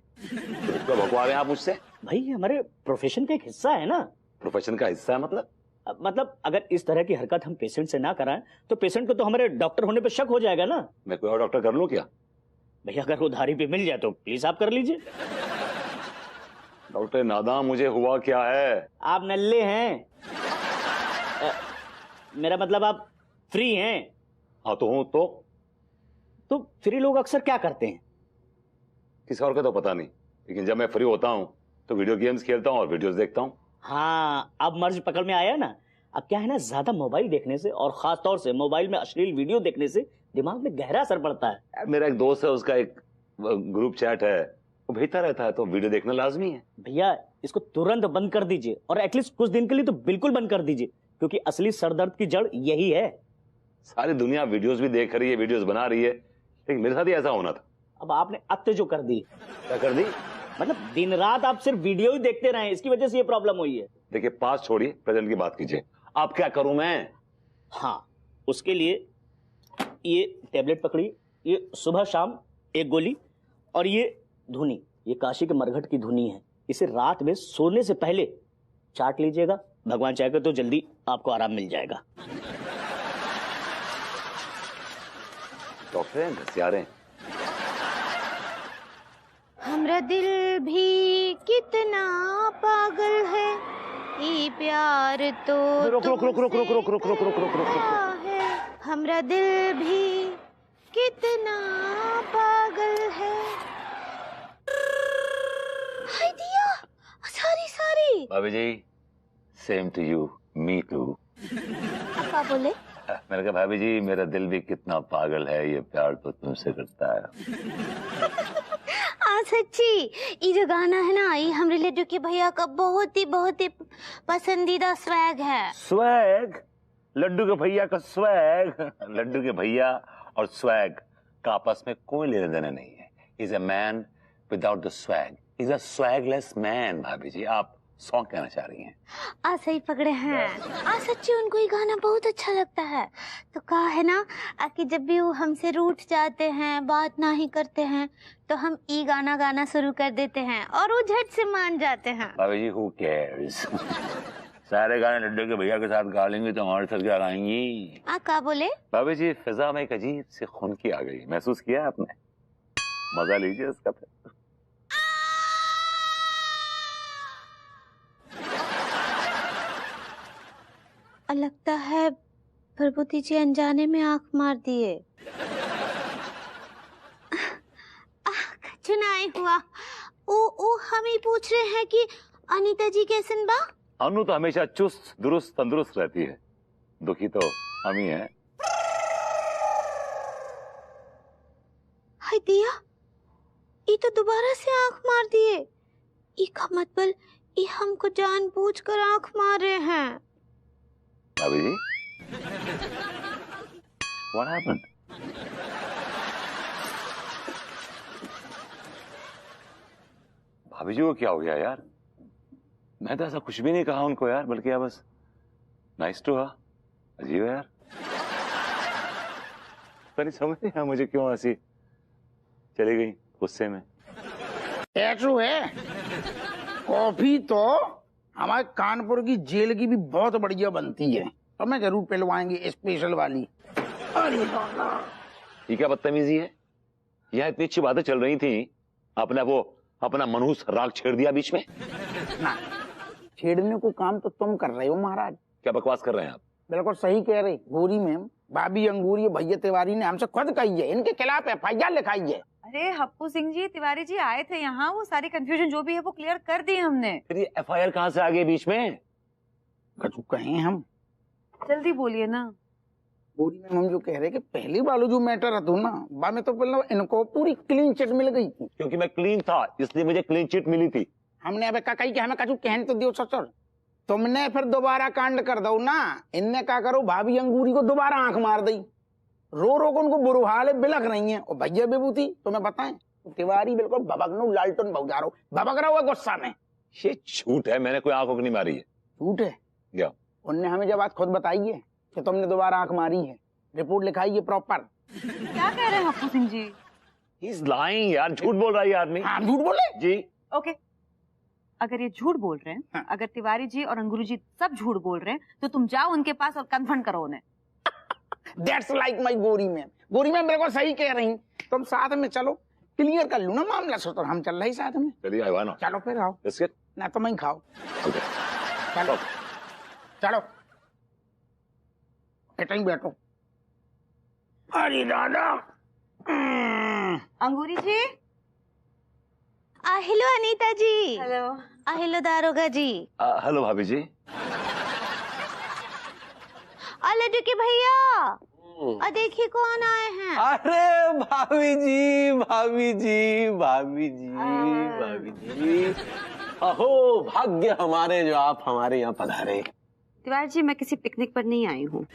तो भौंकवा रहे हैं आप मुझसे? भाई हमारे प्रोफेशन का एक हिस्सा है ना। प्रोफेशन का हिस्सा है मतलब? मतलब अगर इस तरह की हरकत हम पेशेंट से ना कराएं तो पेशेंट को तो हमारे डॉक्टर होने पे शक हो जाएगा ना। मैं कोई और डॉक्टर कर लूं क्या? भैया अगर उधारी पे मिल जाए तो प्लीज आप कर लीजिए। डॉक्टर नादा मुझे हुआ क्या है? आप नल्ले हैं। मेरा मतलब आप फ्री हैं। हाँ तो हूं तो फ्री लोग अक्सर क्या करते हैं? किसी और का तो पता नहीं, लेकिन जब मैं फ्री होता हूँ तो वीडियो गेम्स खेलता हूँ और वीडियोस देखता हूँ। हाँ अब मर्ज पकड़ में आया ना। अब क्या है ना, ज्यादा मोबाइल देखने से और खास तौर से मोबाइल में अश्लील वीडियो देखने से दिमाग में गहरा असर पड़ता है। मेरा एक दोस्त है, उसका एक ग्रुप चैट है, वो भेजता रहता है, तो वीडियो देखना लाजमी है। भैया इसको तुरंत बंद कर दीजिए और एटलीस्ट कुछ दिन के लिए तो बिल्कुल बंद कर दीजिए, क्योंकि असली सरदर्द की जड़ यही है। सारी दुनिया वीडियोस भी देख रही है, वीडियोस बना रही है, लेकिन मेरे साथ ही ऐसा होना था। अब आपने अत्य जो कर दी। क्या कर दी? मतलब दिन रात आप सिर्फ वीडियो ही देखते रहे, इसकी वजह से ये प्रॉब्लम हुई है। देखिए पास छोड़िए, प्रेजेंट की बात कीजिए। आप क्या करूं मैं? हाँ उसके लिए ये टैबलेट पकड़िए, ये सुबह शाम एक गोली, और ये धुनी, ये काशी के मरघट की धुनी है, इसे रात में सोने से पहले चाट लीजिएगा। भगवान चाहेगा तो जल्दी आपको आराम मिल जाएगा। डॉक्टर हैं, घसियारे हैं। हमरा दिल भी कितना पागल है, ये प्यार तो रुक रुक रुक रुक रुक रुक रुक रुक रुक रुक रुक है। हमरा दिल भी कितना पागल है। हाय दिया, सारी भाभी जी, same to you, me too. क्या बोले? मैंने कहा भाभी जी मेरा दिल भी कितना पागल है, ये प्यार तो तुमसे करता है। सच्ची ये जो गाना है ना, ये हमरे लड्डू के भैया का बहुत ही पसंदीदा स्वैग है। स्वैग? लड्डू के भैया का स्वैग? लड्डू के भैया और स्वैग का आपस में कोई लेने देने नहीं है। Is a man without the swag, is a swagless man. भाभी जी आप सॉन्ग कहना चाह रही हैं? सही पकड़े हैं। सच्ची उनको ये गाना बहुत अच्छा लगता है। तो कहा है ना कि जब भी वो हमसे रूठ जाते हैं, बात ना ही करते हैं, तो हम ये गाना गाना शुरू कर देते हैं और वो झट से मान जाते हैं। भाभी जी who cares? सारे गाने लड्डू के भैया के साथ गा लेंगे तो हमारे साथ क्या गाएंगी? क्या बोले? भाभी जी फिजा में एक अजीब सी खुनकी आ गई, महसूस किया आपने? मजा लीजिए इसका। फिर लगता है प्रभुति जी अनजाने में आंख मार दिए। चुनाई हुआ। ओ हम ही पूछ रहे हैं कि अनीता जी कैसन बा? अनु तो हमेशा चुस्त दुरुस्त तंदुरुस्त रहती है, दुखी तो हम ही हैं। हाय दिया, ये तो दोबारा से आंख मार दिए। इसका मतलब ये हमको जानबूझकर आंख मारे हैं। भाभी जी, what happened? भाभी जी को क्या हो गया यार? मैं तो ऐसा कुछ भी नहीं कहा उनको यार, बल्कि यार बस नाइस टू हा। अजीब है यार, पता नहीं समझ नहीं आया मुझे क्यों हंसी चली गई गुस्से में। ऐसो है, कॉफी तो हमारे कानपुर की जेल की भी बहुत बढ़िया बनती है, तो मैं जरूर पिलवाएंगे स्पेशल वाली। अरे ये क्या बदतमीजी है? यहाँ इतनी अच्छी बातें चल रही थी, आपने वो अपना मनहूस राग छेड़ दिया बीच में। ना, छेड़ने को काम तो तुम कर रहे हो महाराज। क्या बकवास कर रहे हैं आप? बिल्कुल सही कह रहे गोरी मैम। भाभी अंगूरी भैया तिवारी ने हमसे खुद कही है, इनके खिलाफ एफआईआर लिखाई है। अरे हप्पू सिंह जी, तिवारी जी आए थे यहाँ, वो सारी कंफ्यूजन जो भी है वो क्लियर कर दी हमने। फिर ये एफआईआर कहाँ से आ गई बीच में? कछु कहें हम? जल्दी बोलिए ना। गोरी मैम हम जो कह रहे कि पहली वालो जो मैटर હતો ना, बा में तो पहले इनको पूरी क्लीन चिट मिल गई थी। क्योंकि मैं क्लीन था इसलिए मुझे क्लीन चिट मिली थी। हमने अब कही कि हमें कछु कहने तो दियो ससुर, तुमने फिर दोबारा कांड कर दो ना। इनने क्या करो, भाभी अंगूरी को दोबारा आंख मार दी, रो रो को उनको बुरा हाल है, बिलख रही है। और भैया विभूति तुम्हें बताएं, तिवारी बिल्कुल भबकनू लालटन भौजारो भबक रहा हुआ गुस्सा में। ये झूठ है, मैंने कोई आंख नहीं मारी है। झूठ है क्या? उनने हमें जब बात खुद बताई है कि तुमने दोबारा आंख मारी है, रिपोर्ट लिखाई है प्रॉपर। क्या कह रहे हैं हप्पू सिंह जी? He is lying यार, झूठ बोल रहा है ये आदमी। हाँ झूठ बोले जी। ओके, अगर ये झूठ बोल रहे हैं, हाँ। अगर तिवारी जी और अंगूरी जी सब झूठ बोल रहे हैं, तो तुम जाओ उनके पास और कन्फर्म करो उन्हें। That's like my गोरी मैम। गोरी मैम बिल्कुल सही कह रही, तुम साथ में चलो, क्लियर कर लो ना मामला। सो तो हम चल रहे साथ में। चलिए आइवानो। चलो फिर आओ। बिस्किट ना तुम ही खाओ। ओके चलो चलो, कहीं बैठो। अरे दादा। अंगूरी जी। हेलो अनीता जी। हेलो। हेलो दारोगा जी। हेलो भाभी जी। लड्डू के भैया, देखिए कौन आए हैं। अरे भाभी जी, भाभी जी, भाभी जी, भाभी जी, अहो भाग्य हमारे जो आप हमारे यहाँ पधारे। तिवारी जी, मैं किसी पिकनिक पर नहीं आई हूँ,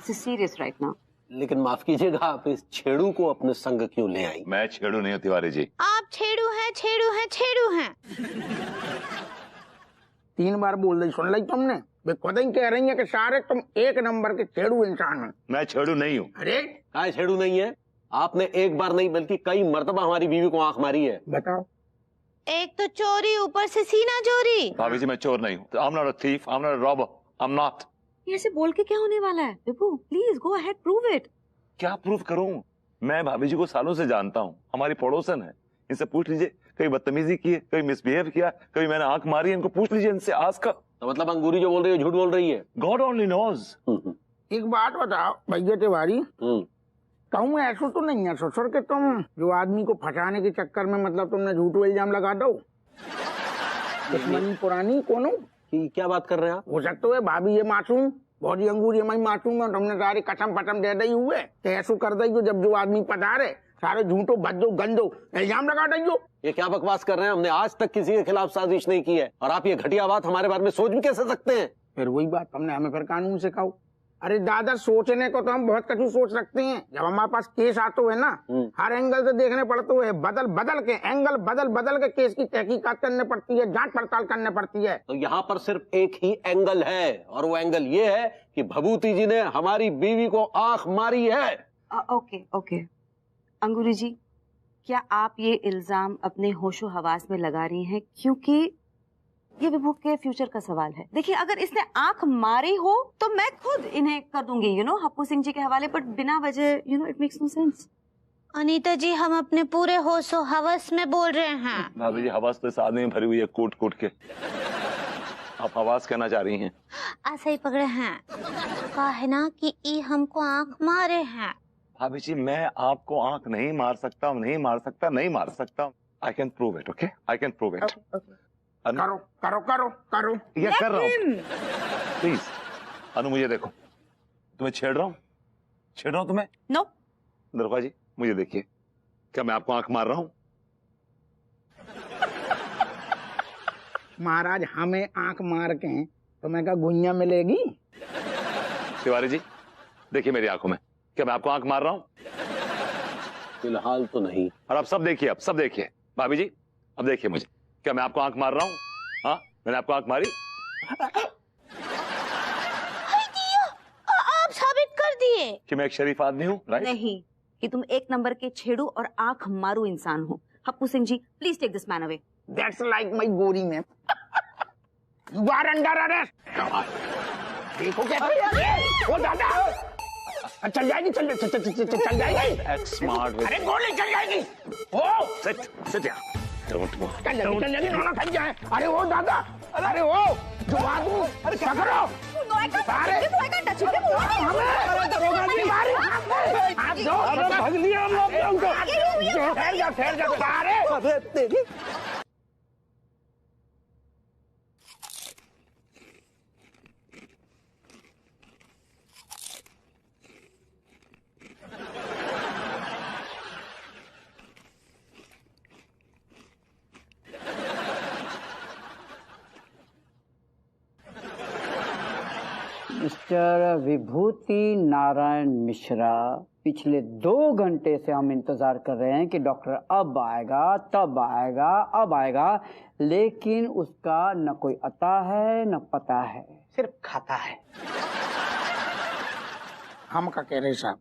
सीरियस राइट नाउ। लेकिन माफ कीजिएगा, आप इस छेड़ू को अपने संग क्यों ले आई? मैं छेड़ू नहीं हूँ तिवारी जी। आप छेड़ू हैं, छेड़ू हैं, छेड़ू हैं। 3 बार बोल रही, सुन ली तुमने? वे खुद ही कह रही है कि सारे तुम एक नंबर के छेड़ू इंसान हो। मैं छेड़ू नहीं हूँ। अरे काय छेड़ू नहीं है? आपने एक बार नहीं बल्कि कई मर्तबा हमारी बीवी को आंख मारी है। बताओ। एक तो चोरी, ऊपर से सीना चोरी। भाभी जी मैं चोर नहीं हूँ। I'm not a thief, I'm not a robber, I'm not। ऐसे बोल के क्या होने वाला है? Vibhu please go ahead, prove it. क्या प्रूफ करूं? मैं भाभी जी को सालों से जानता हूँ, हमारी पड़ोसन है। इनसे पूछ लीजिए, कभी बदतमीजी की है, कभी मिसबिहेव किया, कभी मैंने आंख मारी है, इनको पूछ लीजिए इनसे आज का। तो मतलब अंगूरी जो बोल रही है झूठ बोल रही है? God only knows. एक बात बताओ भैया तिवारी, कहूँ ऐसा तो नहीं है ससुर के तुम जो आदमी को फंसाने के चक्कर में मतलब तुमने झूठो इल्जाम लगा दो? दुश्मनी पुरानी कोनो कि क्या बात कर रहे हैं आप? हो सकता है भाभी ये मासूम, बहुत ही अंगूरी मैं मासूम है, तुमने सारी कसम पटम दे दी हुए तो ऐसा कर दी जब जो आदमी पधारे सारे झूठो भद्दो गंदो इल्जाम लगा दी। ये क्या बकवास कर रहे हैं? हमने आज तक किसी के खिलाफ साजिश नहीं की है, और आप ये घटिया बात हमारे बारे में सोच भी कैसे सकते हैं? फिर वही बात, हमने हमें फिर कानून सिखाओ। अरे दादा, सोचने को तो हम बहुत कुछ सोच सकते हैं, जब हमारे पास केस आते हुए ना हर एंगल से देखने पड़ते हुए, बदल बदल के एंगल बदल बदल के केस की तहकीकात करनी पड़ती है, जांच पड़ताल करनी पड़ती है। तो यहाँ पर सिर्फ एक ही एंगल है, और वो एंगल ये है कि भभूति जी ने हमारी बीवी को आंख मारी है। ओके ओके अंगूरी जी, क्या आप ये इल्जाम अपने होशो हवास में लगा रही हैं क्योंकि ये विभू के फ्यूचर का सवाल है? देखिए, अगर इसने आंख मारी हो तो मैं खुद इन्हें कर दूंगी, हप्पू सिंह जी के हवाले, पर बिना वजह it makes no sense. Anita ji, हम अपने पूरे होशो हवस में बोल रहे हैं। भाभी जी हवास तो इस आदमी में भरी हुई है कूट कूट के। आप हवास कहना चाह रही हैं? ऐसा ही पकड़े हैं, कहा है ना कि ई हमको आंख मारे हैं। भाभी जी मैं आपको आंख नहीं मार सकता, नहीं मार सकता, नहीं मार सकता। I can prove it, okay? I can prove it. करो करो करो करो, ये कर रहा हूँ। प्लीज अनु मुझे देखो, तुम्हें छेड़ रहा हूँ तुम्हें? नो दरोगा जी मुझे देखिए, क्या मैं आपको आंख मार रहा हूँ? महाराज हमें आंख मार के हैं तो मैं क्या गुइया मिलेगी? तिवारी जी देखिए मेरी आंखों में, क्या मैं आपको आंख मार रहा हूँ? फिलहाल तो नहीं। और अब सब देखिए, अब सब देखिए भाभी जी, अब देखिए मुझे, क्या मैं आपको आंख मार रहा हूँ? हाँ मैंने आपको आंख मारी? आप साबित कर दिए कि मैं एक शरीफ आदमी हूँ, राइट? नहीं, कि तुम एक नंबर के छेड़ू और आंख मारू इंसान हो। Happu Singh ji please take this man away. That's like my गोरी ma'am. You are under arrest. देखो क्या ओ दादा, चल जाएगी, चल जाएगी। स्मार्ट। अरे गोली चल जाएगी। ओ सिट या डोंट मूव। चल जाएगी, नोना थक जाए। अरे ओ दादा, अरे ओ जो आदमी, अरे पकड़ो। अरे हाथ दो, भाग लिया हम लोग। ठहर जा सारे। मिस्टर विभूति नारायण मिश्रा, पिछले 2 घंटे से हम इंतजार कर रहे हैं कि डॉक्टर अब आएगा, तब आएगा, अब आएगा, लेकिन उसका न कोई अता है न पता है, सिर्फ खाता है। हम का कह रहे साहब,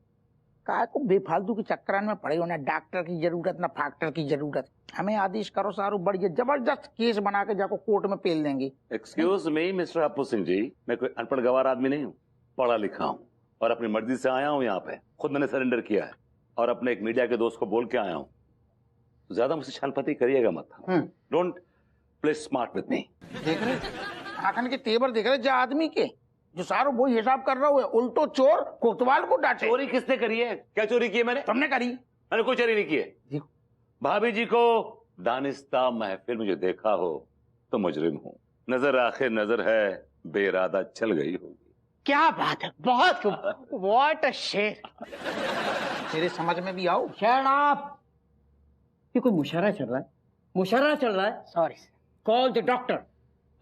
काय को बेफालतू के चक्कर में पड़े हो, ना डॉक्टर की जरूरत ना फैक्टर की जरूरत। हमें आदेश करो सारू, बढ़िया जबरदस्त केस बना के जाको कोर्ट में पेल देंगे। Excuse me mister Happu Singh ji, मैं कोई अनपढ़ गवार आदमी नहीं हूँ, पढ़ा लिखा हूँ और अपनी मर्जी से आया हूँ यहाँ पे। खुद मैंने सरेंडर किया है और अपने एक मीडिया के दोस्त को बोल के आया हूँ। ज्यादा मुझसे छलपति करिएगा मत। Don't play smart with me. देख रहे आखन के तेवर देख रहे जा आदमी के, जो सारो वो हिसाब कर रहा हुआ, उल्टो चोर कोतवाल को डांटे। चोरी किसने करी है? क्या चोरी की है मैंने? तुमने करी। मैंने कोई चोरी नहीं की है। भाभी जी को दानिस्ता महफिल में जो देखा हो तो मुजरिम हूँ। नजर आखिर नजर है, बेइरादा चल गई होगी। क्या बात है, बहुत व्हाट अ शेर। तेरे समझ में भी आओ। Shut up. ये कोई मुशायरा चल रहा है, मुशायरा चल रहा है। Sorry call the doctor.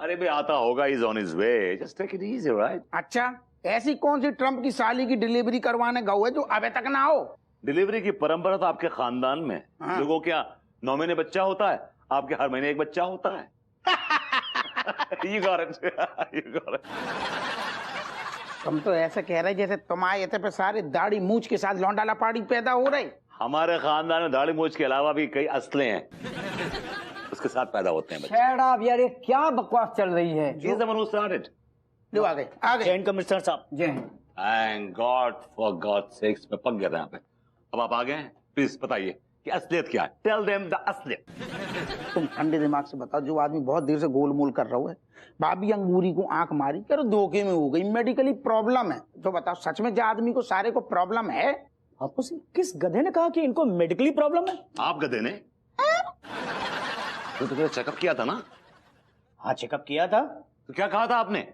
अरे भाई आता होगा, is on his way, just take it easy, right? अच्छा, ऐसी कौन सी ट्रम्प की साली की डिलीवरी करवाने गए है जो अभी तक ना हो? डिलीवरी की परंपरा तो आपके खानदान में। लोगों क्या 9 महीने बच्चा होता है, आपके हर महीने एक बच्चा होता है। You got it. You got it. तुम तो ऐसे कह रहे जैसे तुम्हारे इतने पे सारे दाढ़ी मूछ के साथ लौंडा लपाड़ी पैदा हो रहे। हमारे खानदान में दाढ़ी मूछ के अलावा भी कई असले हैं, उसके साथ पैदा होते हैं बच्चे। शट अप यार, ये क्या बकवास चल रही है? He's the one who started. लो आ गए जय हिंद कमिश्नर साहब। जय Hind. Thank God for God's sakes, मैं पक गया था यहाँ पे। अब आप आ गए हैं, प्लीज बताइए कि असलियत क्या है। Tell them the असलियत। तुम ठंडे दिमाग से बताओ, जो आदमी बहुत देर से गोलमोल कर रहा है, भाभी अंगूरी को आंख मारी कर धोखे में हो गई, मेडिकली प्रॉब्लम है, तो बताओ सच में जो आदमी को सारे को प्रॉब्लम है? आपको किस गधे ने कहा कि इनको मेडिकली प्रॉब्लम है? आप गधे ने? तो चेकअप किया था ना? हाँ चेकअप किया था। तो क्या कहा था आपने?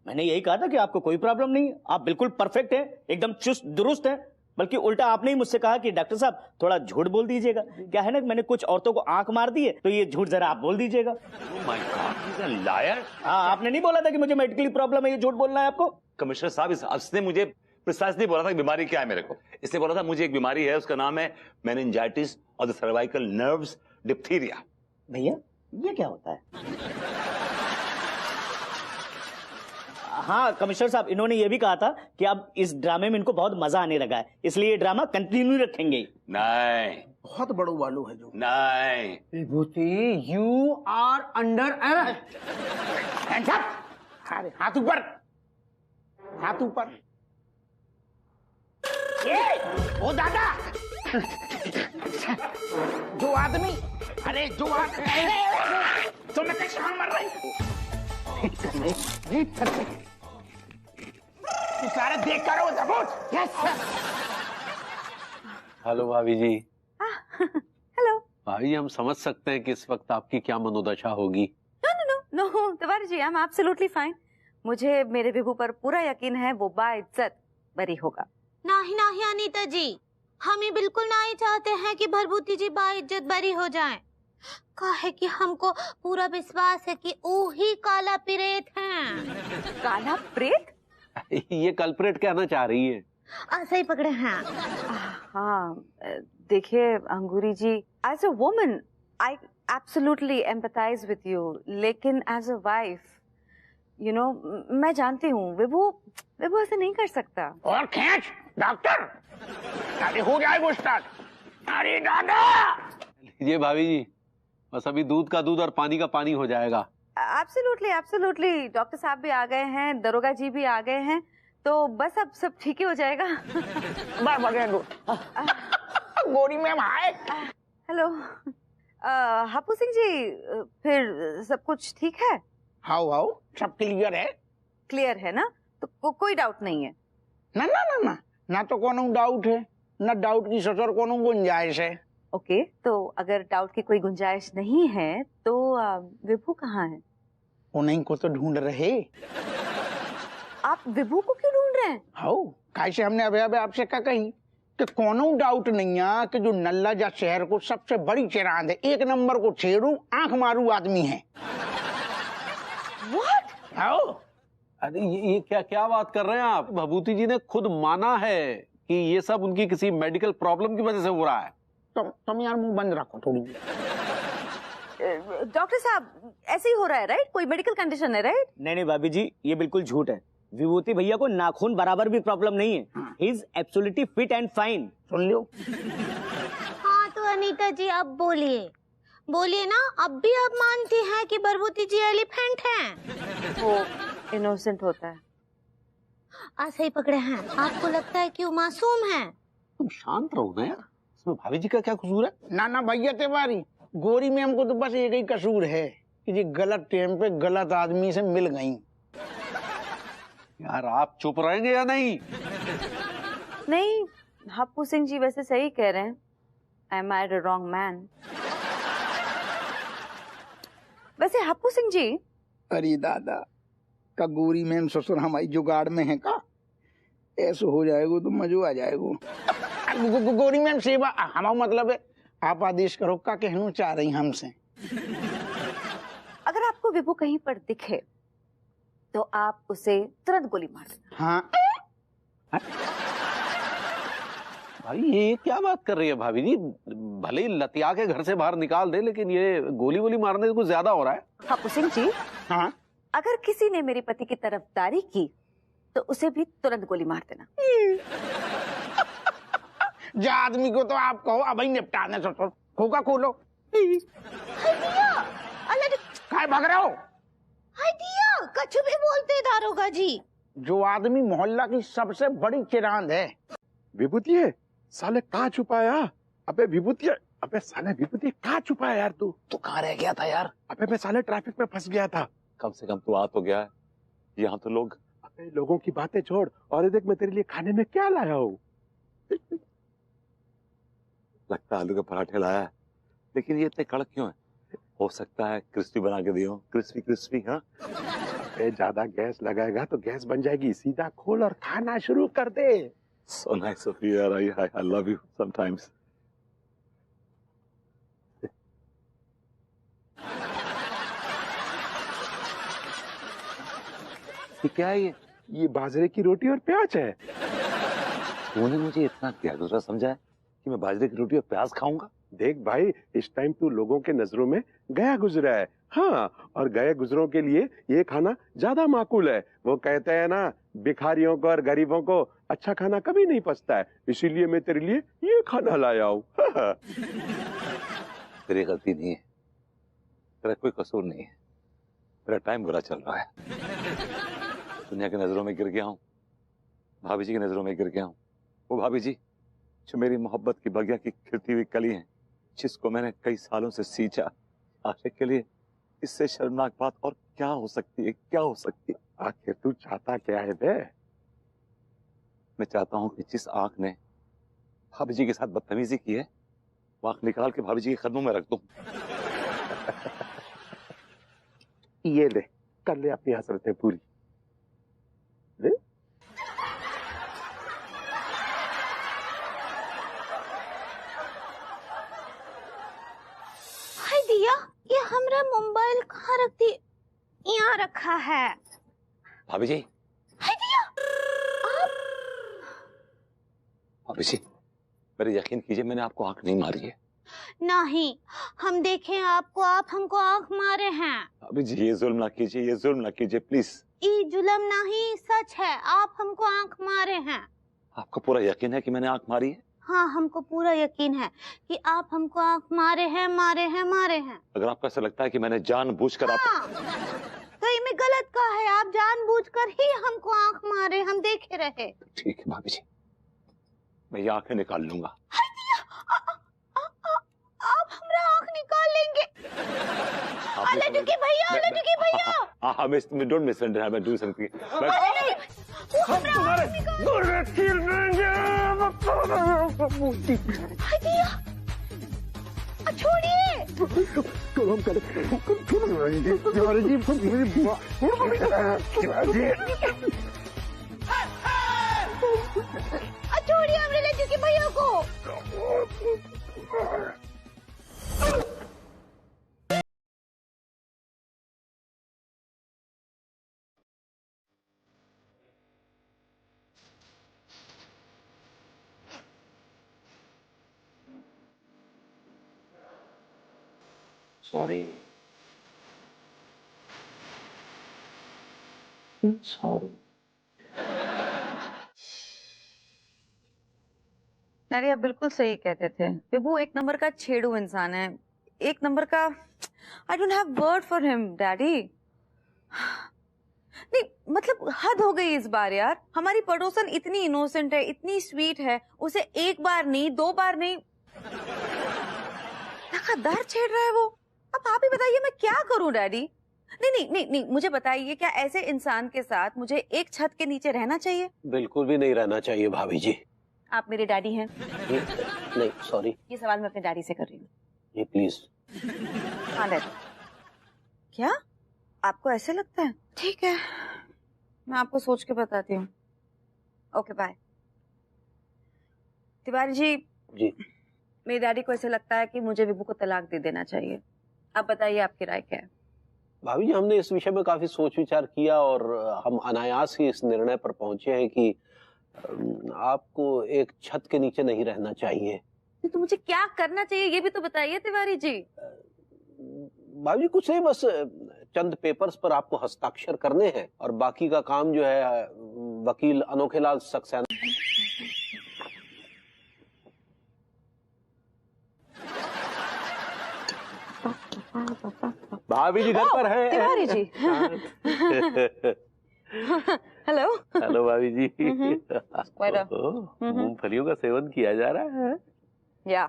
मैंने यही कहा था कि आपको कोई प्रॉब्लम नहीं, आप बिल्कुल परफेक्ट हैं, एकदम चुस्त दुरुस्त हैं। बल्कि उल्टा आपने ही मुझसे कहा कि डॉक्टर साहब थोड़ा झूठ बोल दीजिएगा। क्या है ना, मैंने कुछ औरतों को आंख मार दी है, तो ये झूठ जरा आप बोल दीजिएगा। Oh my God, he's a liar. हाँ, आपने नहीं बोला था कि मुझे मेडिकली प्रॉब्लम है, ये झूठ बोलना है आपको? कमिश्नर साहब, इसने मुझे प्रिसाइसली बोला था कि बीमारी क्या है मेरे को। इसने बोला था मुझे एक बीमारी है, उसका नाम है मेनिंजाइटिस और द सर्वाइकल नर्व्स डिप्थीरिया। भैया ये क्या होता है? हाँ कमिश्नर साहब, इन्होंने ये भी कहा था कि अब इस ड्रामे में इनको बहुत मजा आने लगा है, इसलिए ये ड्रामा कंटिन्यू रखेंगे। नहीं, बहुत बड़ो वालू है जो। नहीं विभूति, यू आर अंडर अरेस्ट। अरे हाथ ऊपर, हाथ ऊपर। ये ओ दादा, जो आदमी, अरे जो आदमी, तुम मैं कैसे मर रही? तू सारे देख कर सबूत। यस हेलो भाभी जी। हेलो भाभी, हम समझ सकते हैं कि इस वक्त आपकी क्या मनोदशा होगी। No Tiwari ji, I am absolutely fine. मुझे मेरे विभू पर पूरा यकीन है, वो बाइज्जत बरी होगा। नहीं नहीं अनीता जी, हम ये बिल्कुल नहीं चाहते हैं कि भरभूति जी बाइज्जत बरी हो जाएं। काहे कि हमको पूरा विश्वास है कि वही काला प्रेत हैं। काला प्रेत? ये कल्प्रेट कहना चाह रही है। सही पकड़े हैं। हाँ, देखिए Angoori ji, as a woman I absolutely empathize with you, लेकिन as a wife you know मैं जानती हूँ विभू ऐसे नहीं कर सकता। और खींच डॉक्टर, अरे हो जाएगा स्टार्ट। अरे दादा, लीजिए भाभी जी, बस अभी दूध का दूध और पानी का पानी हो जाएगा। एब्सोल्युटली एब्सोल्युटली, डॉक्टर साहब भी आ गए हैं, दरोगा जी भी आ गए हैं, तो बस अब सब ठीक ही हो जाएगा। गोरी ma'am hi. Hello हापू Singh ji, फिर सब कुछ ठीक है? हाउ हाउ, सब क्लियर है? क्लियर है ना? तो कोई डाउट नहीं है ना? ना ना ना ना, तो कोनो डाउट है ना, डाउट की ससुर कोनो गुंजाइश है। ओके, तो अगर डाउट की कोई गुंजाइश नहीं है तो विभू कहाँ है? उन्हीं को तो ढूंढ रहे। आप विभू को क्यों ढूंढ रहे हैं? हाउ, कैसे हमने अभी आपसे क्या कही कि कोनो डाउट नहीं है कि जो नल्ला जा शहर को सबसे बड़ी चेरांद है, एक नंबर को छेड़ू आंख मारू आदमी है। What? हाउ? अरे ये क्या बात कर रहे हैं आप? भभूति जी ने खुद माना है कि ये सब उनकी किसी मेडिकल प्रॉब्लम की वजह से हो रहा है। तुम यार मुंह बंद रखो थोड़ी। डॉक्टर साहब ऐसे ही हो रहा है राइट? कोई मेडिकल कंडीशन है राइट? नहीं भाभी जी, ये बिल्कुल झूठ है। विभूति भैया को नाखून बराबर भी प्रॉब्लम नहीं है। He is absolutely fit and fine. सुन लियो। हाँ तो अनीता जी अब बोलिए ना, अब भी आप मानती हैं कि भभूति जी एलिफेंट हैं? वो इनोसेंट होता है। सही पकड़े हैं। आपको लगता है कि वो मासूम है? तुम शांत रहो ना यार, इसमें भाभी जी का क्या कसूर है? ना ना भैया तिवारी, गोरी मैम को तो बस एक ही कसूर है कि ये गलत टाइम पे गलत आदमी से मिल गई। यार आप चुप रहेंगे या नहीं? नहीं, हापू सिंह जी वैसे सही कह रहे हैं। I married a wrong man. वैसे हापू सिंह जी, अरे दादा का गोरी मैम ससुर हमारी जुगाड़ में है का? ऐसे हो जाएगा तो मजो आ जाएगा। गोरी मैम सेवा हमारा मतलब है, आप आदेश करो का कहना चाह रही हमसे। अगर आपको विभू कहीं पर दिखे तो आप उसे तुरंत गोली मार देना। हाँ भाई ये क्या बात कर रही है भाभी जी? भले ही लतिया के घर से बाहर निकाल दे, लेकिन ये गोली वोली मारने से कुछ ज्यादा हो रहा है। हापू सिंह जी, हाँ, अगर किसी ने मेरे पति की तरफदारी की तो उसे भी तुरंत गोली मार देना। जा आदमी को तो आप कहो अब ही निपटाने ससुर। खोका खोलो। काय भाग रहे हो? कछु भी बोलते दारोगा जी। जो आदमी मोहल्ला की सबसे बड़ी चिरांद है। विभूति है साले, कहाँ छुपाया? अबे विभूति, अबे साले विभूति कहाँ छुपाया यार तू? तो कहाँ रह गया था यार? अबे मैं साले ट्रैफिक में फंस गया था। कम से कम तू आ तो गया है। यहाँ तो लोग। अबे लोगों की बातें छोड़ और ये देख मैं तेरे लिए खाने में क्या लाया हूँ। लगता है आलू के पराठे लाया है, लेकिन ये इतने कड़क क्यों है? हो सकता है क्रिस्पी बना के दियो। क्रिस्पी। हाँ, अबे ज्यादा गैस लगाएगा तो गैस बन जाएगी। सीधा खोल और खाना शुरू कर दे। So nice of you, yaar. I love you sometimes. ये क्या है ये बाजरे की रोटी और प्याज है। तूने मुझे इतना क्या दूसरा समझा है कि मैं बाजरे की रोटी और प्याज खाऊंगा? देख भाई, इस टाइम तू लोगों के नजरों में गया गुजरा है। हाँ, और गए गुजरों के लिए ये खाना ज्यादा माकूल है। वो कहते हैं ना, भिखारियों को और गरीबों को अच्छा खाना कभी नहीं पचता है, इसीलिए मैं तेरे लिए ये खाना लाया हूँ। तेरी गलती नहीं है, तेरा कोई कसूर नहीं है। मेरा टाइम बुरा चल रहा है। दुनिया की नजरों में गिर गया हूँ, भाभी जी की नजरों में गिर गया हूँ। वो भाभी जी जो मेरी मोहब्बत की बगिया की खिलती हुई कली है, जिसको मैंने कई सालों से सींचा। आशिक के लिए इससे शर्मनाक बात और क्या हो सकती है? क्या हो सकती है? आखिर तू चाहता क्या है बे? मैं चाहता हूँ कि जिस आंख ने भाभी जी के साथ बदतमीजी की है, वो आंख निकाल के भाभी जी के कदमों में रख दूं। ये ले, कर ले अपनी हसरतें पूरी। भैया ये हमरा मोबाइल कहाँ रख दी? यहाँ रखा है। भाभी जी, हाय भैया आप भाभी जी, मेरे यकीन कीजिए मैंने आपको आंख नहीं मारी है। नहीं, हम देखे आपको, आप हमको आंख मारे हैं। भाभी जी ये जुल्म ना कीजिए, ये जुल्म ना कीजिए प्लीज। ई जुलम नहीं, सच है, आप हमको आंख मारे हैं। आपको पूरा यकीन है कि मैंने आंख मारी है? हाँ, हमको पूरा यकीन है कि आप हमको आंख मारे हैं, मारे हैं, मारे हैं। अगर आपको ऐसा लगता है कि मैंने जानबूझकर हाँ, कहीं में गलत कहा है, आप जानबूझकर ही हमको आंख मारे, हम देखे रहे। ठीक है भाभी जी, मैं ये आंखें निकाल लूंगा। आप हमरा आंख निकाल लेंगे? लड्डू के भैया, लड्डू के भैया। हाँ, मैं डोंट मिसअंडरस्टैंड, मैं डू समथिंग। छोड़िए। छोड़िए हमरे लड्डू के भैया को। Sorry. Sorry. अरे आप बिल्कुल सही कहते थे, विभू एक नंबर का छेड़ू इंसान है, एक नंबर का। I don't have word for him daddy. नहीं मतलब हद हो गई इस बार यार। हमारी पड़ोसन इतनी इनोसेंट है, इतनी स्वीट है, उसे एक बार नहीं, दो बार नहीं, लगातार छेड़ रहा है वो। अब आप ही बताइए मैं क्या करूं डैडी? नहीं नहीं नहीं नहीं, मुझे बताइए क्या ऐसे इंसान के साथ मुझे एक छत के नीचे रहना चाहिए? बिल्कुल भी नहीं रहना चाहिए भाभी जी। आप मेरे डैडी हैं? नहीं सॉरी, ये सवाल मैं अपने डैडी से कर रही हूँ। ये प्लीज। हाँ डैडी। क्या आपको ऐसे लगता है? ठीक है, मैं आपको सोच के बताती हूँ। Okay bye. तिवारी जी, मेरे डैडी को ऐसे लगता है कि मुझे विभू को तलाक दे देना चाहिए। आप बताइए आपकी राय क्या है? भाभी जी हमने इस विषय में काफी सोच विचार किया और हम अनायास ही इस निर्णय पर पहुंचे हैं कि आपको एक छत के नीचे नहीं रहना चाहिए। तो मुझे क्या करना चाहिए ये भी तो बताइए तिवारी जी। भाभी जी कुछ नहीं, बस चंद पेपर्स पर आपको हस्ताक्षर करने हैं और बाकी का काम जो है वकील अनोखेलाल सक्सेना। भाभी जी घर पर है। तिवारी जी। हेलो। हेलो भाभी जी। मूंगफलियों का सेवन किया जा रहा है? या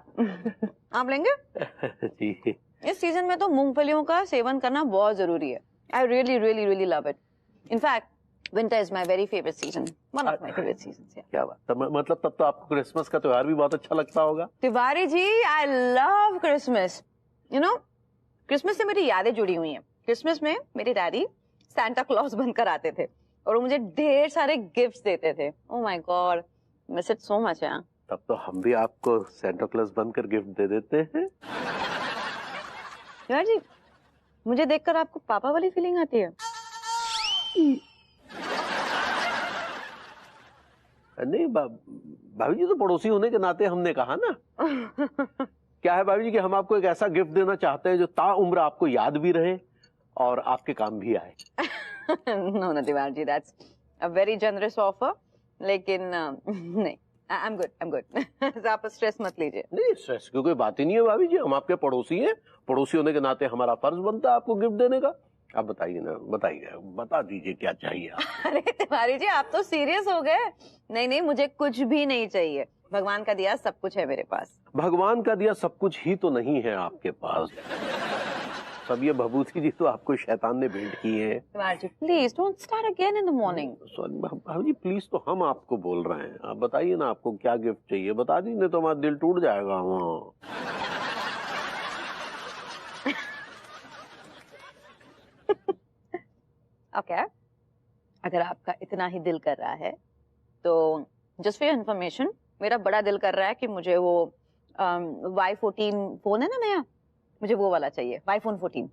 आप लेंगे? जी। इस सीजन में तो मूंगफलियों का सेवन करना बहुत जरूरी है। I really really really love it. In fact winter is my very favourite season, one of my favourite seasons. क्या बात, मतलब तब तो आपको क्रिसमस का त्योहार भी बहुत अच्छा लगता होगा। Tiwari ji I love Christmas. You know Christmas से मेरी यादें जुड़ी हुई हैं। क्रिसमस में मेरे डैडी सैंटा क्लॉज बनकर आते थे और वो मुझे ढेर सारे गिफ्ट्स देते थे। Oh my God, miss it so much यार। तब तो हम भी आपको सैंटा क्लॉज बनकर गिफ्ट दे देते हैं। यार जी मुझे देखकर आपको पापा वाली फीलिंग आती है? नहीं भाभी जी तो पड़ोसी होने के नाते हमने कहा ना। क्या है भाभी जी कि हम आपको एक ऐसा गिफ्ट देना चाहते हैं जो ताउम्र आपको याद भी रहे और आपके काम भी आए। No Tiwari ji, that's a very generous offer, लेकिन नहीं, आई एम गुड। आप स्ट्रेस मत लीजिए। नहीं स्ट्रेस की कोई बात ही नहीं है भाभी जी, हम आपके पड़ोसी हैं, पड़ोसी होने के नाते हमारा फर्ज बनता है आपको गिफ्ट देने का। आप बताइए ना, बताइए, बता दीजिए क्या चाहिए आपको। अरे तिवारी जी आप तो सीरियस हो गए। नहीं नहीं, मुझे कुछ भी नहीं चाहिए, भगवान का दिया सब कुछ है मेरे पास। भगवान का दिया सब कुछ ही तो नहीं है आपके पास, सब ये भभूति जी तो आपको शैतान ने भेंट की है। Tiwari ji please don't start again in the morning. Sorry भाभी जी प्लीज, तो हम आपको बोल रहे हैं, आप बताइए ना आपको क्या गिफ्ट चाहिए, बता दीजिए तो हमारा दिल टूट जाएगा। ओके, अगर आपका इतना ही दिल कर रहा है तो जस्ट फॉर योर इन्फॉर्मेशन, मेरा बड़ा दिल कर रहा है कि मुझे वो Y14 फोन है ना नया, मुझे वो वाला चाहिए, iPhone 14।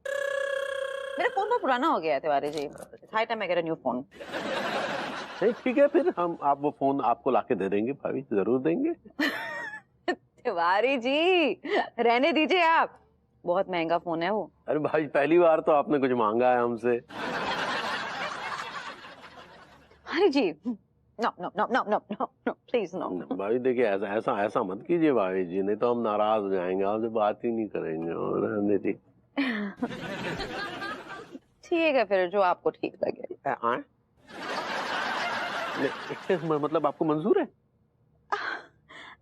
मेरा फोन बहुत पुराना हो गया है Tiwari ji, high time I get a new phone. नहीं ठीक है, फिर आप वो फोन आपको लाके दे देंगे भाभी, जरूर देंगे। तिवारी जी रहने दीजिए आप, बहुत महंगा फोन है वो। अरे भाई पहली बार तो आपने कुछ मांगा है हमसे। अरे जी no no no no no no no please no. भाई देखिए ऐसा ऐसा ऐसा मत कीजिए भाभी जी, नहीं तो हम नाराज हो जाएंगे, आपसे बात ही नहीं करेंगे। और रहने दी। ठीक है फिर, जो आपको ठीक लगे। मतलब आपको मंजूर है?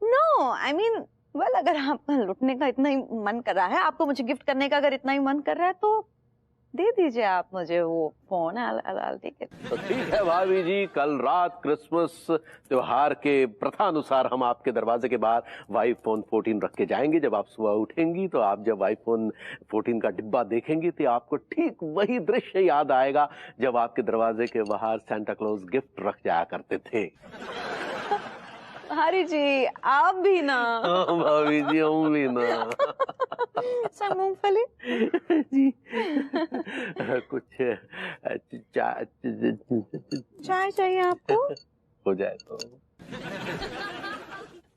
नो आई मीन वेल, अगर आपका लुटने का इतना ही मन कर रहा है, आपको मुझे गिफ्ट करने का अगर इतना ही मन कर रहा है, तो दे दीजिए आप मुझे वो फोन। ठीक है तो ठीक है भाभी जी, कल रात क्रिसमस त्योहार के प्रथा अनुसार हम आपके दरवाजे के बाहर iPhone 14 रख के जाएंगे। जब आप सुबह उठेंगी तो आप जब iPhone 14 का डिब्बा देखेंगी तो आपको ठीक वही दृश्य याद आएगा जब आपके दरवाजे के बाहर सांता क्लॉज गिफ्ट रख जाया करते थे। हरी जी आप भी ना। भाभी जी हम भी ना। सर मूंगफली जी कुछ चाय चाहिए आपको? हो जाए तो।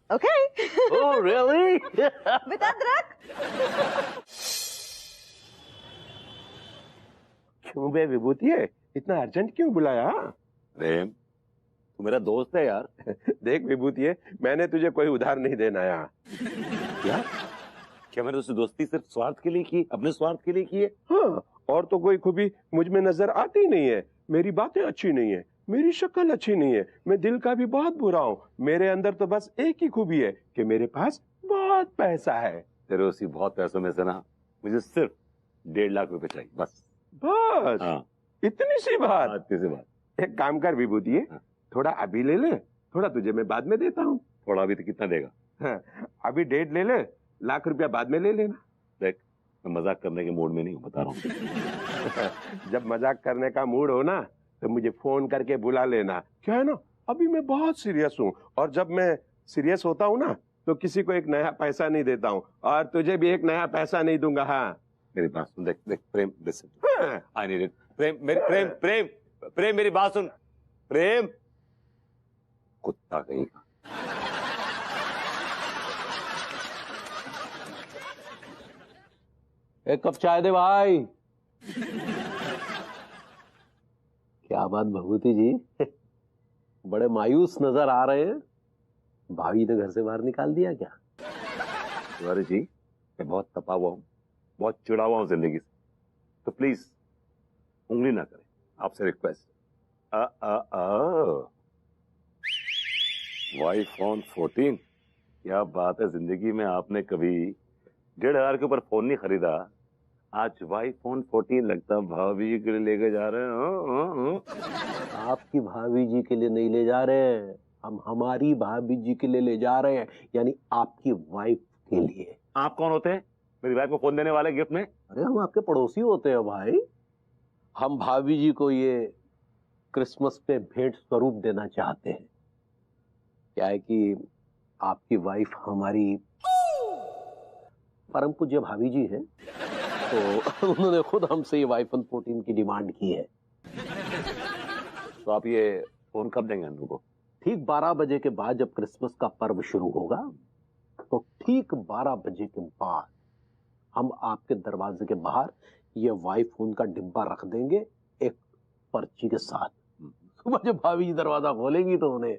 ओके। Oh really? विद अदरक? क्यों बे विभूति है, इतना अर्जेंट क्यों बुलाया? प्रेम तू मेरा दोस्त है यार। देख विभूति है, मैंने तुझे कोई उधार नहीं देना यार। क्या मैंने उससे दोस्ती सिर्फ स्वार्थ के लिए की, अपने स्वार्थ के लिए की है? हाँ, और तो कोई खूबी मुझ में नजर आती नहीं है। मेरी बातें अच्छी नहीं है, मेरी शक्ल अच्छी नहीं है, मैं दिल का भी बहुत बुरा हूँ। मेरे अंदर तो बस एक ही खूबी है कि मेरे पास बहुत पैसा है। तेरे उसी बहुत पैसों में से ना मुझे सिर्फ 1.5 लाख रुपए चाहिए बस। बस? हाँ। इतनी सी बात? इतनी सी बात। एक काम कर विभूति है, थोड़ा अभी ले ले, थोड़ा तुझे मैं बाद में देता हूँ। थोड़ा अभी तो कितना देगा? हाँ, अभी 1.5 ले ले, 1 लाख रुपया बाद में ले लेना। देख मैं मजाक करने के मूड में नहीं हूँ, बता रहा हूँ। जब मजाक करने का मूड हो ना तो मुझे फोन करके बुला लेना। क्या है ना, अभी मैं बहुत सीरियस हूँ, और जब मैं सीरियस होता हूँ ना तो किसी को एक नया पैसा नहीं देता हूँ, और तुझे भी एक नया पैसा नहीं दूंगा। हाँ मेरी बात सुन, देख देख प्रेम, लिसन आई नीड इट। प्रेम मेरी प्रेम प्रेम प्रेम मेरी बात सुन। प्रेम कुत्ता कहीं का। एक कप चाय दे भाई। क्या बात भभूति जी, बड़े मायूस नजर आ रहे हैं। भाभी ने घर से बाहर निकाल दिया क्या? तिवारी जी मैं बहुत तपा हुआ हूँ, बहुत चिड़ा हुआ हूँ जिंदगी से, तो प्लीज उंगली ना करें, आपसे रिक्वेस्ट। iPhone 14, क्या बात है, जिंदगी में आपने कभी 1,500 के ऊपर फोन नहीं खरीदा, आज iPhone 14 लगता भाभी जी के लिए लेके जा रहे हैं। आपकी भाभी जी के लिए नहीं ले जा रहे हैं, हम हमारी भाभी जी के लिए ले जा रहे हैं, यानी आपकी वाइफ के लिए। आप कौन होते हैं मेरी वाइफ को फोन देने वाले गिफ्ट में? अरे हम आपके पड़ोसी होते हैं भाई। हम भाभी जी को ये क्रिसमस पे भेंट स्वरूप देना चाहते हैं। क्या है कि आपकी वाइफ हमारी परम पूज्य भाभी जी है, तो उन्होंने खुद हमसे ये iPhone 14 की डिमांड की है। तो आप ये फोन कब देंगे अनु को? ठीक 12 बजे के बाद, जब क्रिसमस का पर्व शुरू होगा, तो ठीक 12 बजे के बाद हम आपके दरवाजे के बाहर ये iPhone का डिब्बा रख देंगे एक पर्ची के साथ। सुबह जब भाभी जी दरवाजा खोलेंगी तो उन्हें